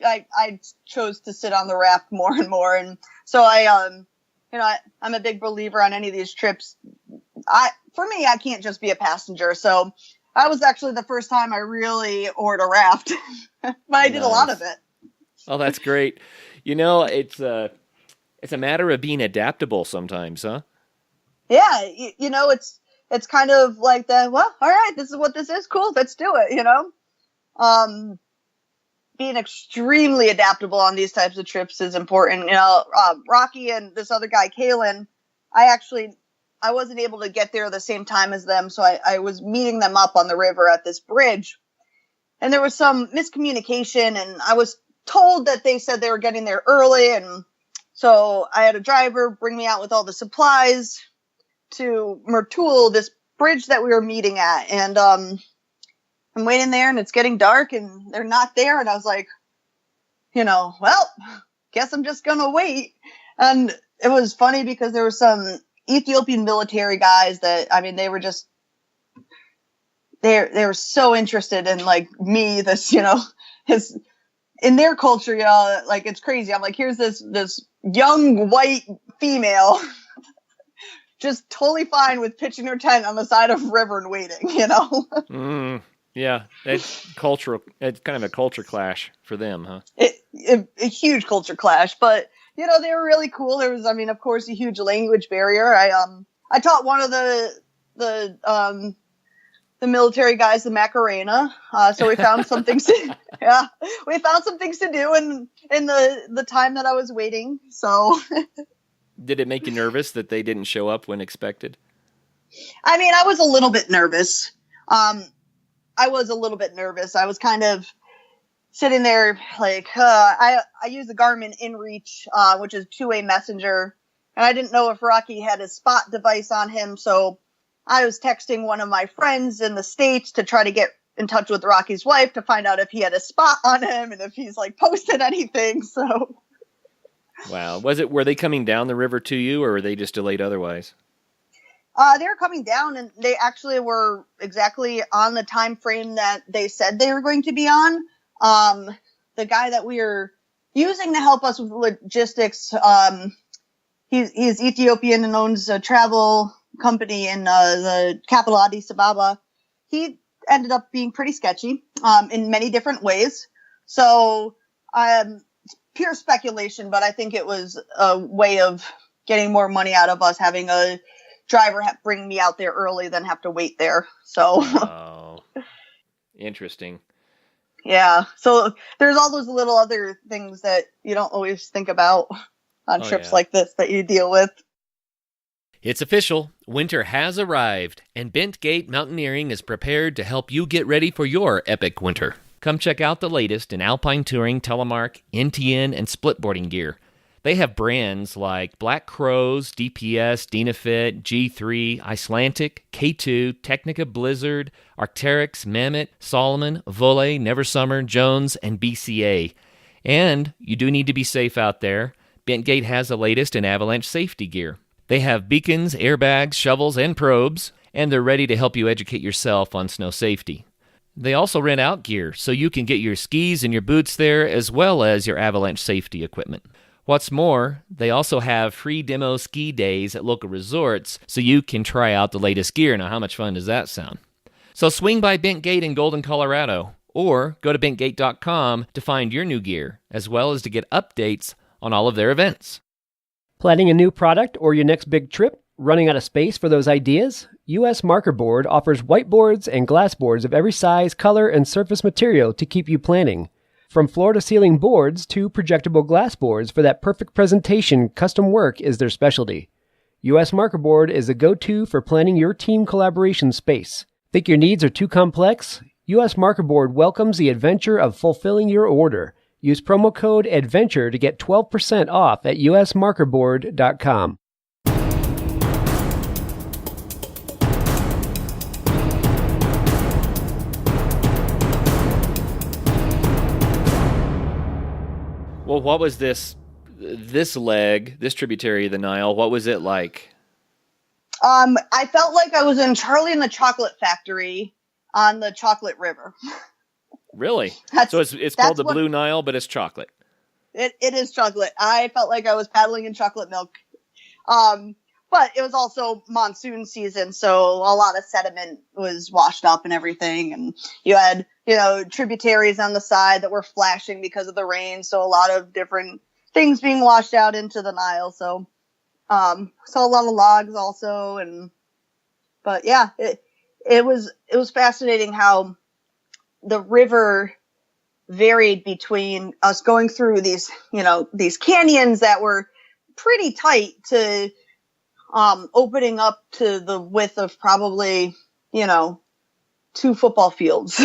I chose to sit on the raft more and more. And so I'm a big believer on any of these trips. For me, I can't just be a passenger. So I was actually the first time I really oared a raft, but I did a lot of it. Oh, that's great. It's a matter of being adaptable sometimes, huh? Yeah. It's kind of like that. Well, all right, this is what this is. Cool. Let's do it. Being extremely adaptable on these types of trips is important. Rocky and this other guy, Kalen, I wasn't able to get there the same time as them. So I was meeting them up on the river at this bridge, and there was some miscommunication, and I was told that they said they were getting there early. And so I had a driver bring me out with all the supplies to Mertul, this bridge that we were meeting at. And, I'm waiting there, and it's getting dark, and they're not there. And I was like, well, guess I'm just going to wait. And it was funny because there were some Ethiopian military guys that, they were just, they were so interested in like me, this, in their culture, like it's crazy. I'm like, here's this young white female just totally fine with pitching her tent on the side of a river and waiting, Yeah, it's cultural. It's kind of a culture clash for them, huh? A huge culture clash, but they were really cool. There was, of course, a huge language barrier. I taught one of the military guys the Macarena, so we found some things. We found some things to do in the time that I was waiting. So, did it make you nervous that they didn't show up when expected? I was a little bit nervous. I was kind of sitting there like, I use the Garmin InReach, which is two-way messenger. And I didn't know if Rocky had his spot device on him. So I was texting one of my friends in the States to try to get in touch with Rocky's wife to find out if he had a spot on him and if he's like posted anything. So. Wow. Were they coming down the river to you, or were they just delayed otherwise? They were coming down, and they actually were exactly on the time frame that they said they were going to be on. The guy that we were using to help us with logistics, he's Ethiopian and owns a travel company in the capital Addis Ababa. He ended up being pretty sketchy in many different ways. So it's pure speculation, but I think it was a way of getting more money out of us having a driver bring me out there early than have to wait there. So interesting. Yeah. So there's all those little other things that you don't always think about on trips like this that you deal with. It's official. Winter has arrived, and Bentgate Mountaineering is prepared to help you get ready for your epic winter. Come check out the latest in alpine touring, telemark, NTN, and splitboarding gear. They have brands like Black Crows, DPS, Dynafit, G3, Icelantic, K2, Technica Blizzard, Arc'teryx, Mammoth, Solomon, Volley, Neversummer, Jones, and BCA. And you do need to be safe out there. Bentgate has the latest in avalanche safety gear. They have beacons, airbags, shovels, and probes, and they're ready to help you educate yourself on snow safety. They also rent out gear, so you can get your skis and your boots there, as well as your avalanche safety equipment. What's more, they also have free demo ski days at local resorts, so you can try out the latest gear. Now, how much fun does that sound? So swing by Bentgate in Golden, Colorado, or go to bentgate.com to find your new gear, as well as to get updates on all of their events. Planning a new product or your next big trip? Running out of space for those ideas? U.S. Marker Board offers whiteboards and glass boards of every size, color, and surface material to keep you planning. From floor-to-ceiling boards to projectable glass boards for that perfect presentation, custom work is their specialty. U.S. Marker Board is a go-to for planning your team collaboration space. Think your needs are too complex? U.S. Marker Board welcomes the adventure of fulfilling your order. Use promo code ADVENTURE to get 12% off at usmarkerboard.com. Well, what was this leg, this tributary of the Nile, what was it like? I felt like I was in Charlie and the Chocolate Factory on the Chocolate River. Really? That's, So it's called that's the what Blue Nile, but it's chocolate. it is chocolate. I felt like I was paddling in chocolate milk. But it was also monsoon season, so a lot of sediment was washed up and everything. And you had, tributaries on the side that were flashing because of the rain. So a lot of different things being washed out into the Nile. So, saw a lot of logs also. But yeah, it was fascinating how the river varied between us going through these canyons that were pretty tight to opening up to the width of probably 2 football fields.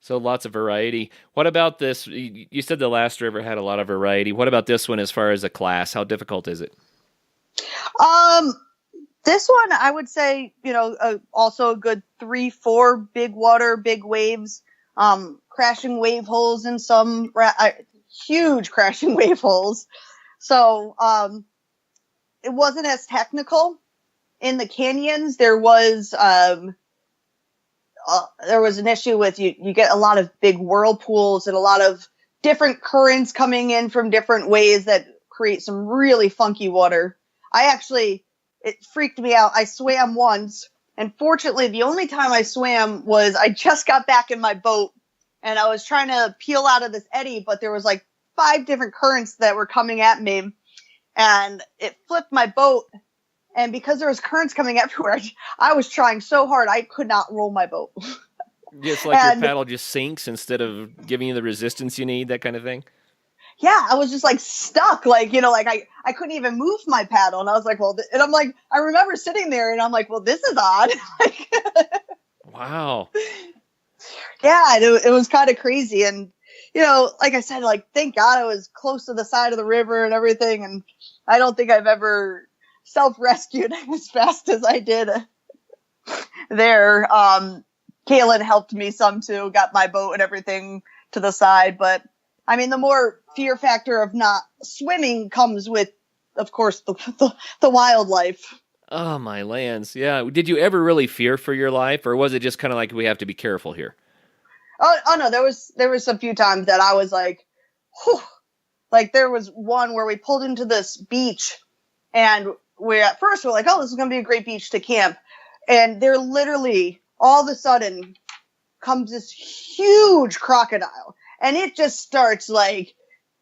So lots of variety. What about this? You said the last river had a lot of variety. What about this one as far as a class? How difficult is it? This one, I would say, also a good 3-4 big water, big waves, crashing wave holes in some huge crashing wave holes. So, it wasn't as technical. In the canyons, there was an issue with you get a lot of big whirlpools and a lot of different currents coming in from different ways that create some really funky water. It freaked me out. I swam once, and fortunately, the only time I swam was I just got back in my boat, and I was trying to peel out of this eddy, but there was like 5 different currents that were coming at me, and it flipped my boat. And because there was currents coming everywhere, I was trying so hard, I could not roll my boat. Just like your paddle just sinks instead of giving you the resistance you need, that kind of thing? Yeah, I was just like stuck, I couldn't even move my paddle, and I was like, and I'm like, I remember sitting there, and I'm like, well, this is odd. Wow. Yeah, it was kind of crazy, and like I said, thank God I was close to the side of the river and everything, and I don't think I've ever self-rescued as fast as I did there. Kaylin helped me some too, got my boat and everything to the side, but I mean, the more fear factor of not swimming comes with, of course, the wildlife. Oh, my lands. Yeah. Did you ever really fear for your life, or was it just kind of like, we have to be careful here? Oh no, there was a few times that I was like, whew. Like there was one where we pulled into this beach, and at first we're like, oh, this is going to be a great beach to camp. And there literally, all of a sudden, comes this huge crocodile. And it just starts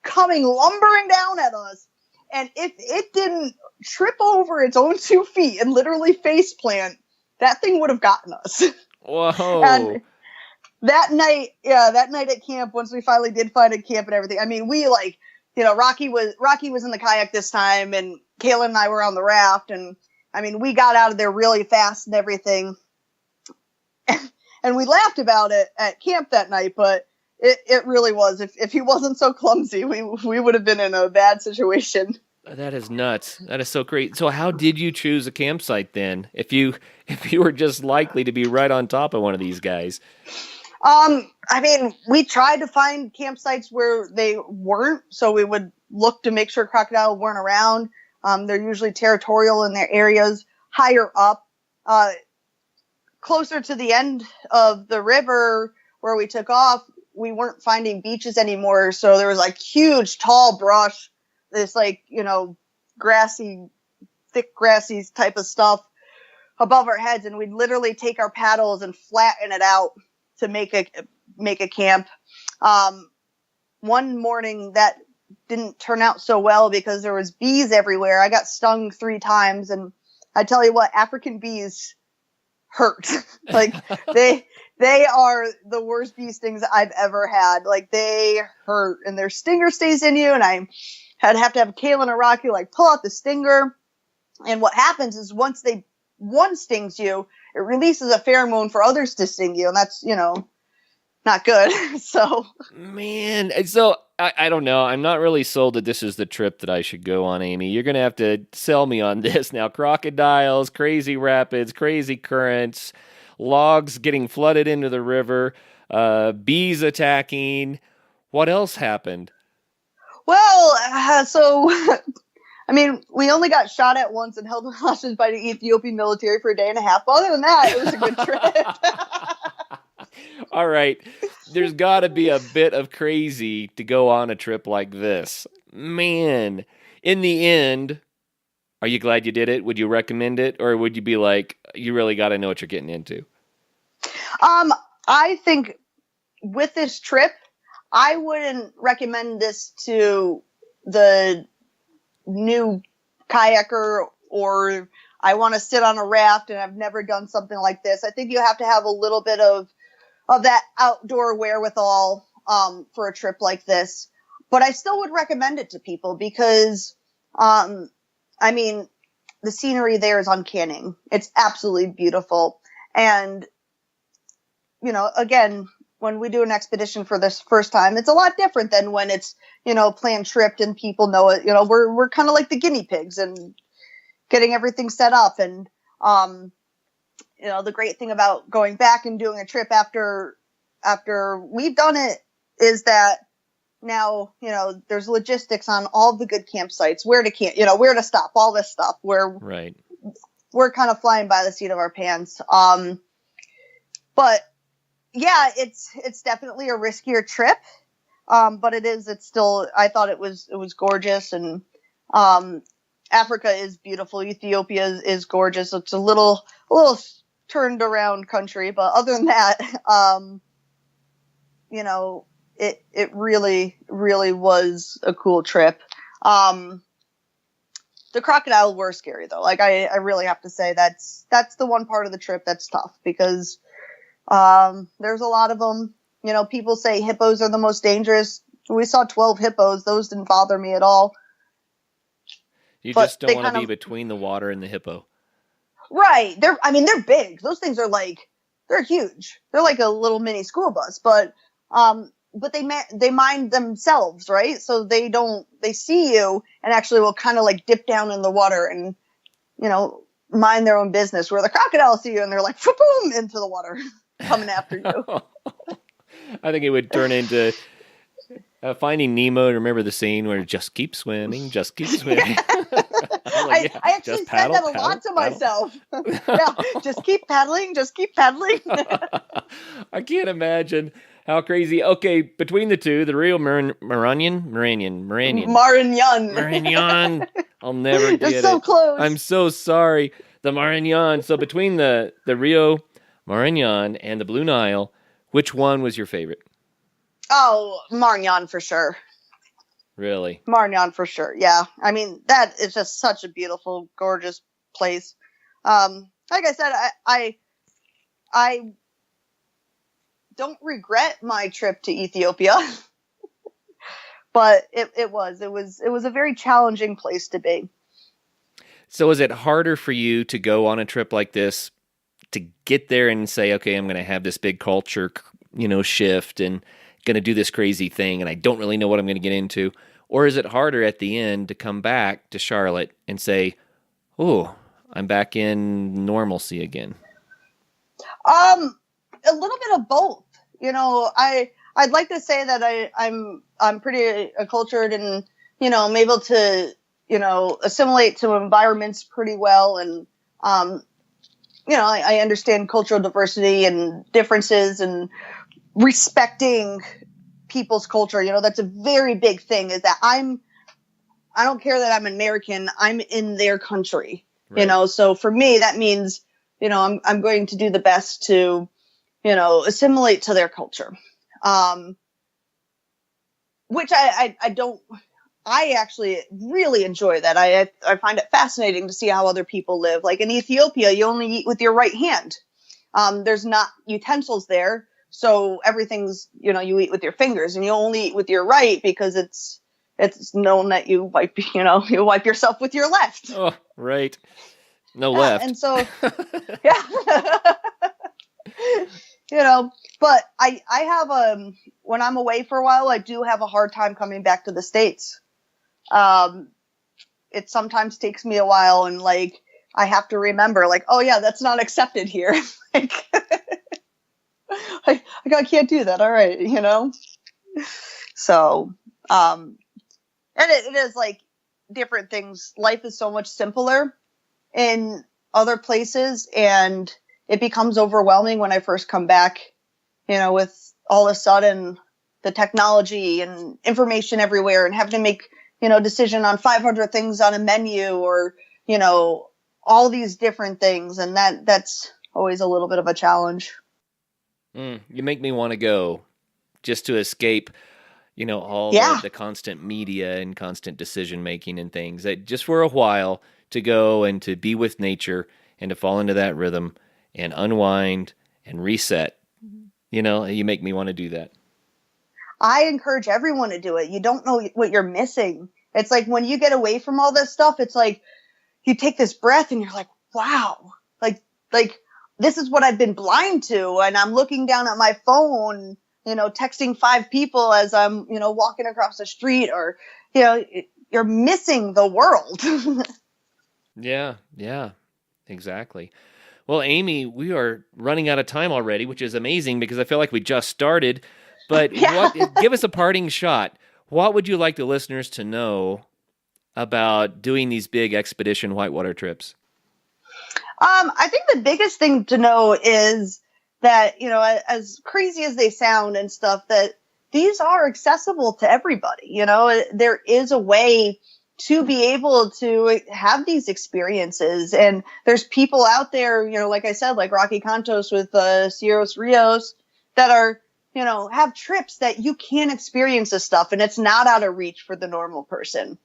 coming lumbering down at us. And if it didn't trip over its own 2 feet and literally face plant, that thing would have gotten us. Whoa. And that night at camp, once we finally did find a camp and everything, I mean, we Rocky was in the kayak this time, and Kaylin and I were on the raft, and I mean, we got out of there really fast and everything. And we laughed about it at camp that night, but it really was. If he wasn't so clumsy, we would have been in a bad situation. That is nuts. That is so great. So how did you choose a campsite then, if you were just likely to be right on top of one of these guys? I mean, we tried to find campsites where they weren't, so we would look to make sure crocodile weren't around. They're usually territorial in their areas. Higher up, closer to the end of the river where we took off, we weren't finding beaches anymore. So there was huge, tall brush, this grassy, thick grassy type of stuff above our heads. And we'd literally take our paddles and flatten it out to make a camp. One morning that didn't turn out so well because there was bees everywhere. I got stung 3 times, and I tell you what, African bees hurt. They are the worst bee stings I've ever had. They hurt, and their stinger stays in you, and I have to have Kaylin or Rocky pull out the stinger. And what happens is once one stings you, it releases a pheromone for others to sting you, and that's, not good. So, man, I don't know. I'm not really sold that this is the trip that I should go on, Amie. You're going to have to sell me on this now. Crocodiles, crazy rapids, crazy currents, logs getting flooded into the river, bees attacking. What else happened? Well, I mean, we only got shot at once and held hostage by the Ethiopian military for a day and a half. But other than that, it was a good trip. All right. There's got to be a bit of crazy to go on a trip like this. Man, in the end, are you glad you did it? Would you recommend it? Or would you be like, you really got to know what you're getting into? I think with this trip, I wouldn't recommend this to the new kayaker, or I want to sit on a raft and I've never done something like this. I think you have to have a little bit of that outdoor wherewithal for a trip like this. But I still would recommend it to people because, I mean, the scenery there is uncanny. It's absolutely beautiful. And, you know, again, when we do an expedition for this first time, it's a lot different than when it's, you know, planned tripped and people know it. You know, we're kind of like the guinea pigs and getting everything set up. And, you know, the great thing about going back and doing a trip after we've done it is that now, you know, there's logistics on all the good campsites, where to camp, you know, where to stop, all this stuff, where right. We're kind of flying by the seat of our pants. But yeah, it's definitely a riskier trip. But it's still, I thought it was gorgeous. And, Africa is beautiful. Ethiopia is gorgeous. It's a little turned around country, but other than that, you know, it really, really was a cool trip. The crocodile were scary though. Like I really have to say that's the one part of the trip that's tough because, there's a lot of them. You know, people say hippos are the most dangerous. We saw 12 hippos. Those didn't bother me at all. You just don't want to be between the water and the hippo. Right. They're big. Those things are they're huge. They're like a little mini school bus, but they mind themselves, right? So they see you and actually will kind of like dip down in the water and, you know, mind their own business, where the crocodiles see you and they're like, boom, into the water coming after you. I think it would turn into Finding Nemo. Remember the scene where just keep swimming, just keep swimming. I actually said that a lot to myself. Yeah, just keep paddling, just keep paddling. I can't imagine how crazy. Okay, between the two, the real Maranon. I'll never get it. You're so close. I'm so sorry. The Maranon. So between the Rio Maranon and the Blue Nile, which one was your favorite? Oh, Maranon for sure. Really? Maranon for sure. Yeah. I mean, that is just such a beautiful, gorgeous place. Like I said, I don't regret my trip to Ethiopia, but it was a very challenging place to be. So is it harder for you to go on a trip like this, to get there and say, okay, I'm going to have this big culture, shift and going to do this crazy thing, and I don't really know what I'm going to get into? Or is it harder at the end to come back to Charlotte and say, oh, I'm back in normalcy again? A little bit of both. I'd like to say that I'm pretty acculturated and, I'm able to, assimilate to environments pretty well. And, I understand cultural diversity and differences and respecting people's culture. That's a very big thing, is that I don't care that I'm American, I'm in their country, right. So for me, that means, I'm going to do the best to, assimilate to their culture. Which I actually really enjoy that. I find it fascinating to see how other people live. Like in Ethiopia, you only eat with your right hand. There's not utensils there. So everything's, you eat with your fingers, and you only eat with your right because it's known that you wipe yourself with your left. Oh, right. No left. And so, yeah. But I have when I'm away for a while, I do have a hard time coming back to the States. It sometimes takes me a while, and I have to remember, oh yeah, that's not accepted here. I can't do that. All right. So, and it is different things. Life is so much simpler in other places, and it becomes overwhelming when I first come back, with all of a sudden the technology and information everywhere and having to make, decision on 500 things on a menu or, all these different things. And that's always a little bit of a challenge. You make me want to go just to escape, all the constant media and constant decision making and things, that just for a while to go and to be with nature and to fall into that rhythm and unwind and reset. You make me want to do that. I encourage everyone to do it. You don't know what you're missing. It's like when you get away from all this stuff, it's like you take this breath and you're like, wow, like this is what I've been blind to. And I'm looking down at my phone, texting 5 people as I'm, walking across the street, or, you're missing the world. Yeah, exactly. Well, Amie, we are running out of time already, which is amazing because I feel like we just started. But give us a parting shot. What would you like the listeners to know about doing these big expedition whitewater trips? I think the biggest thing to know is that, as crazy as they sound and stuff, that these are accessible to everybody. There is a way to be able to have these experiences. And there's people out there, like I said, like Rocky Cantos with Cierros Rios, that are, have trips that you can experience this stuff, and it's not out of reach for the normal person.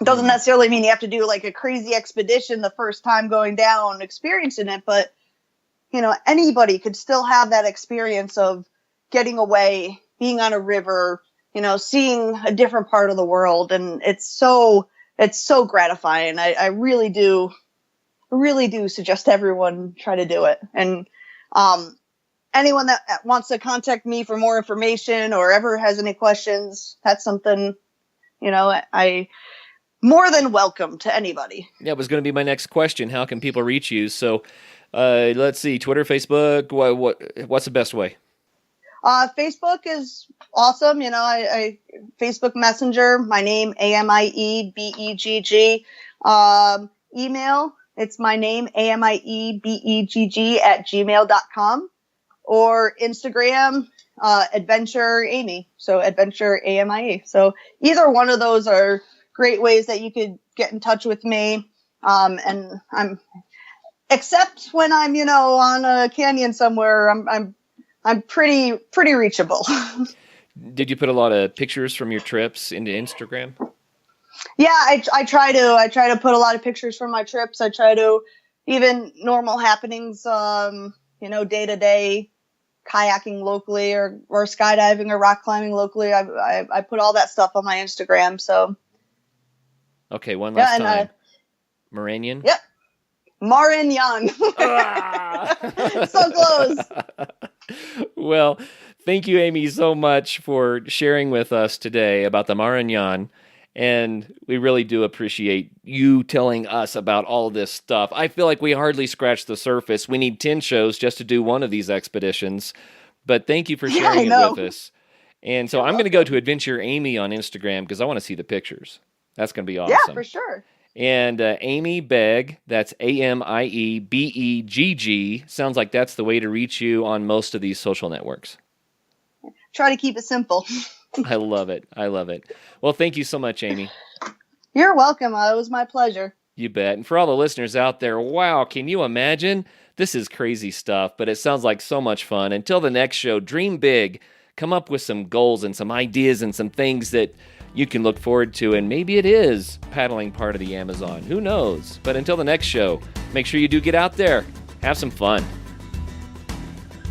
It doesn't necessarily mean you have to do like a crazy expedition the first time going down, experiencing it, but anybody could still have that experience of getting away, being on a river, seeing a different part of the world. And it's so gratifying. I really do suggest everyone try to do it. And, anyone that wants to contact me for more information or ever has any questions, that's something, I more than welcome to anybody. Yeah, it was going to be my next question. How can people reach you? So let's see, Twitter, Facebook, what's the best way? Facebook is awesome. I Facebook Messenger, my name, AMIEBEGG. Email, it's my name, AMIEBEGG@gmail.com. Or Instagram, Adventure Amie. So Adventure AMIE. So either one of those are great ways that you could get in touch with me. And except when I'm, on a canyon somewhere, I'm pretty reachable. Did you put a lot of pictures from your trips into Instagram? Yeah, I try to put a lot of pictures from my trips. I try to, even normal happenings, day to day, kayaking locally or skydiving or rock climbing locally. I put all that stuff on my Instagram. So. Okay. One last time. Maranon? Yep. Maranon. So close. Well, thank you, Amie, so much for sharing with us today about the Maranon. And we really do appreciate you telling us about all this stuff. I feel like we hardly scratched the surface. We need 10 shows just to do one of these expeditions. But thank you for sharing it with us. And so I'm going to go to Adventure Amie on Instagram because I want to see the pictures. That's going to be awesome. Yeah, for sure. And Amie Begg, that's AMIEBEGG. Sounds like that's the way to reach you on most of these social networks. Try to keep it simple. I love it. Well, thank you so much, Amie. You're welcome. It was my pleasure. You bet. And for all the listeners out there, wow, can you imagine? This is crazy stuff, but it sounds like so much fun. Until the next show, dream big. Come up with some goals and some ideas and some things that you can look forward to. And maybe it is paddling part of the Amazon. Who knows? But until the next show, make sure you do get out there. Have some fun.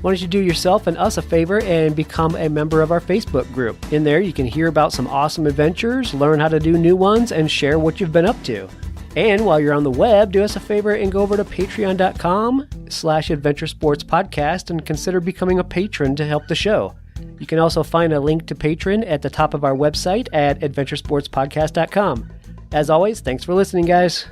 Why don't you do yourself and us a favor and become a member of our Facebook group? In there, you can hear about some awesome adventures, learn how to do new ones, and share what you've been up to. And while you're on the web, do us a favor and go over to patreon.com/adventuresportspodcast and consider becoming a patron to help the show. You can also find a link to Patreon at the top of our website at adventuresportspodcast.com. As always, thanks for listening, guys.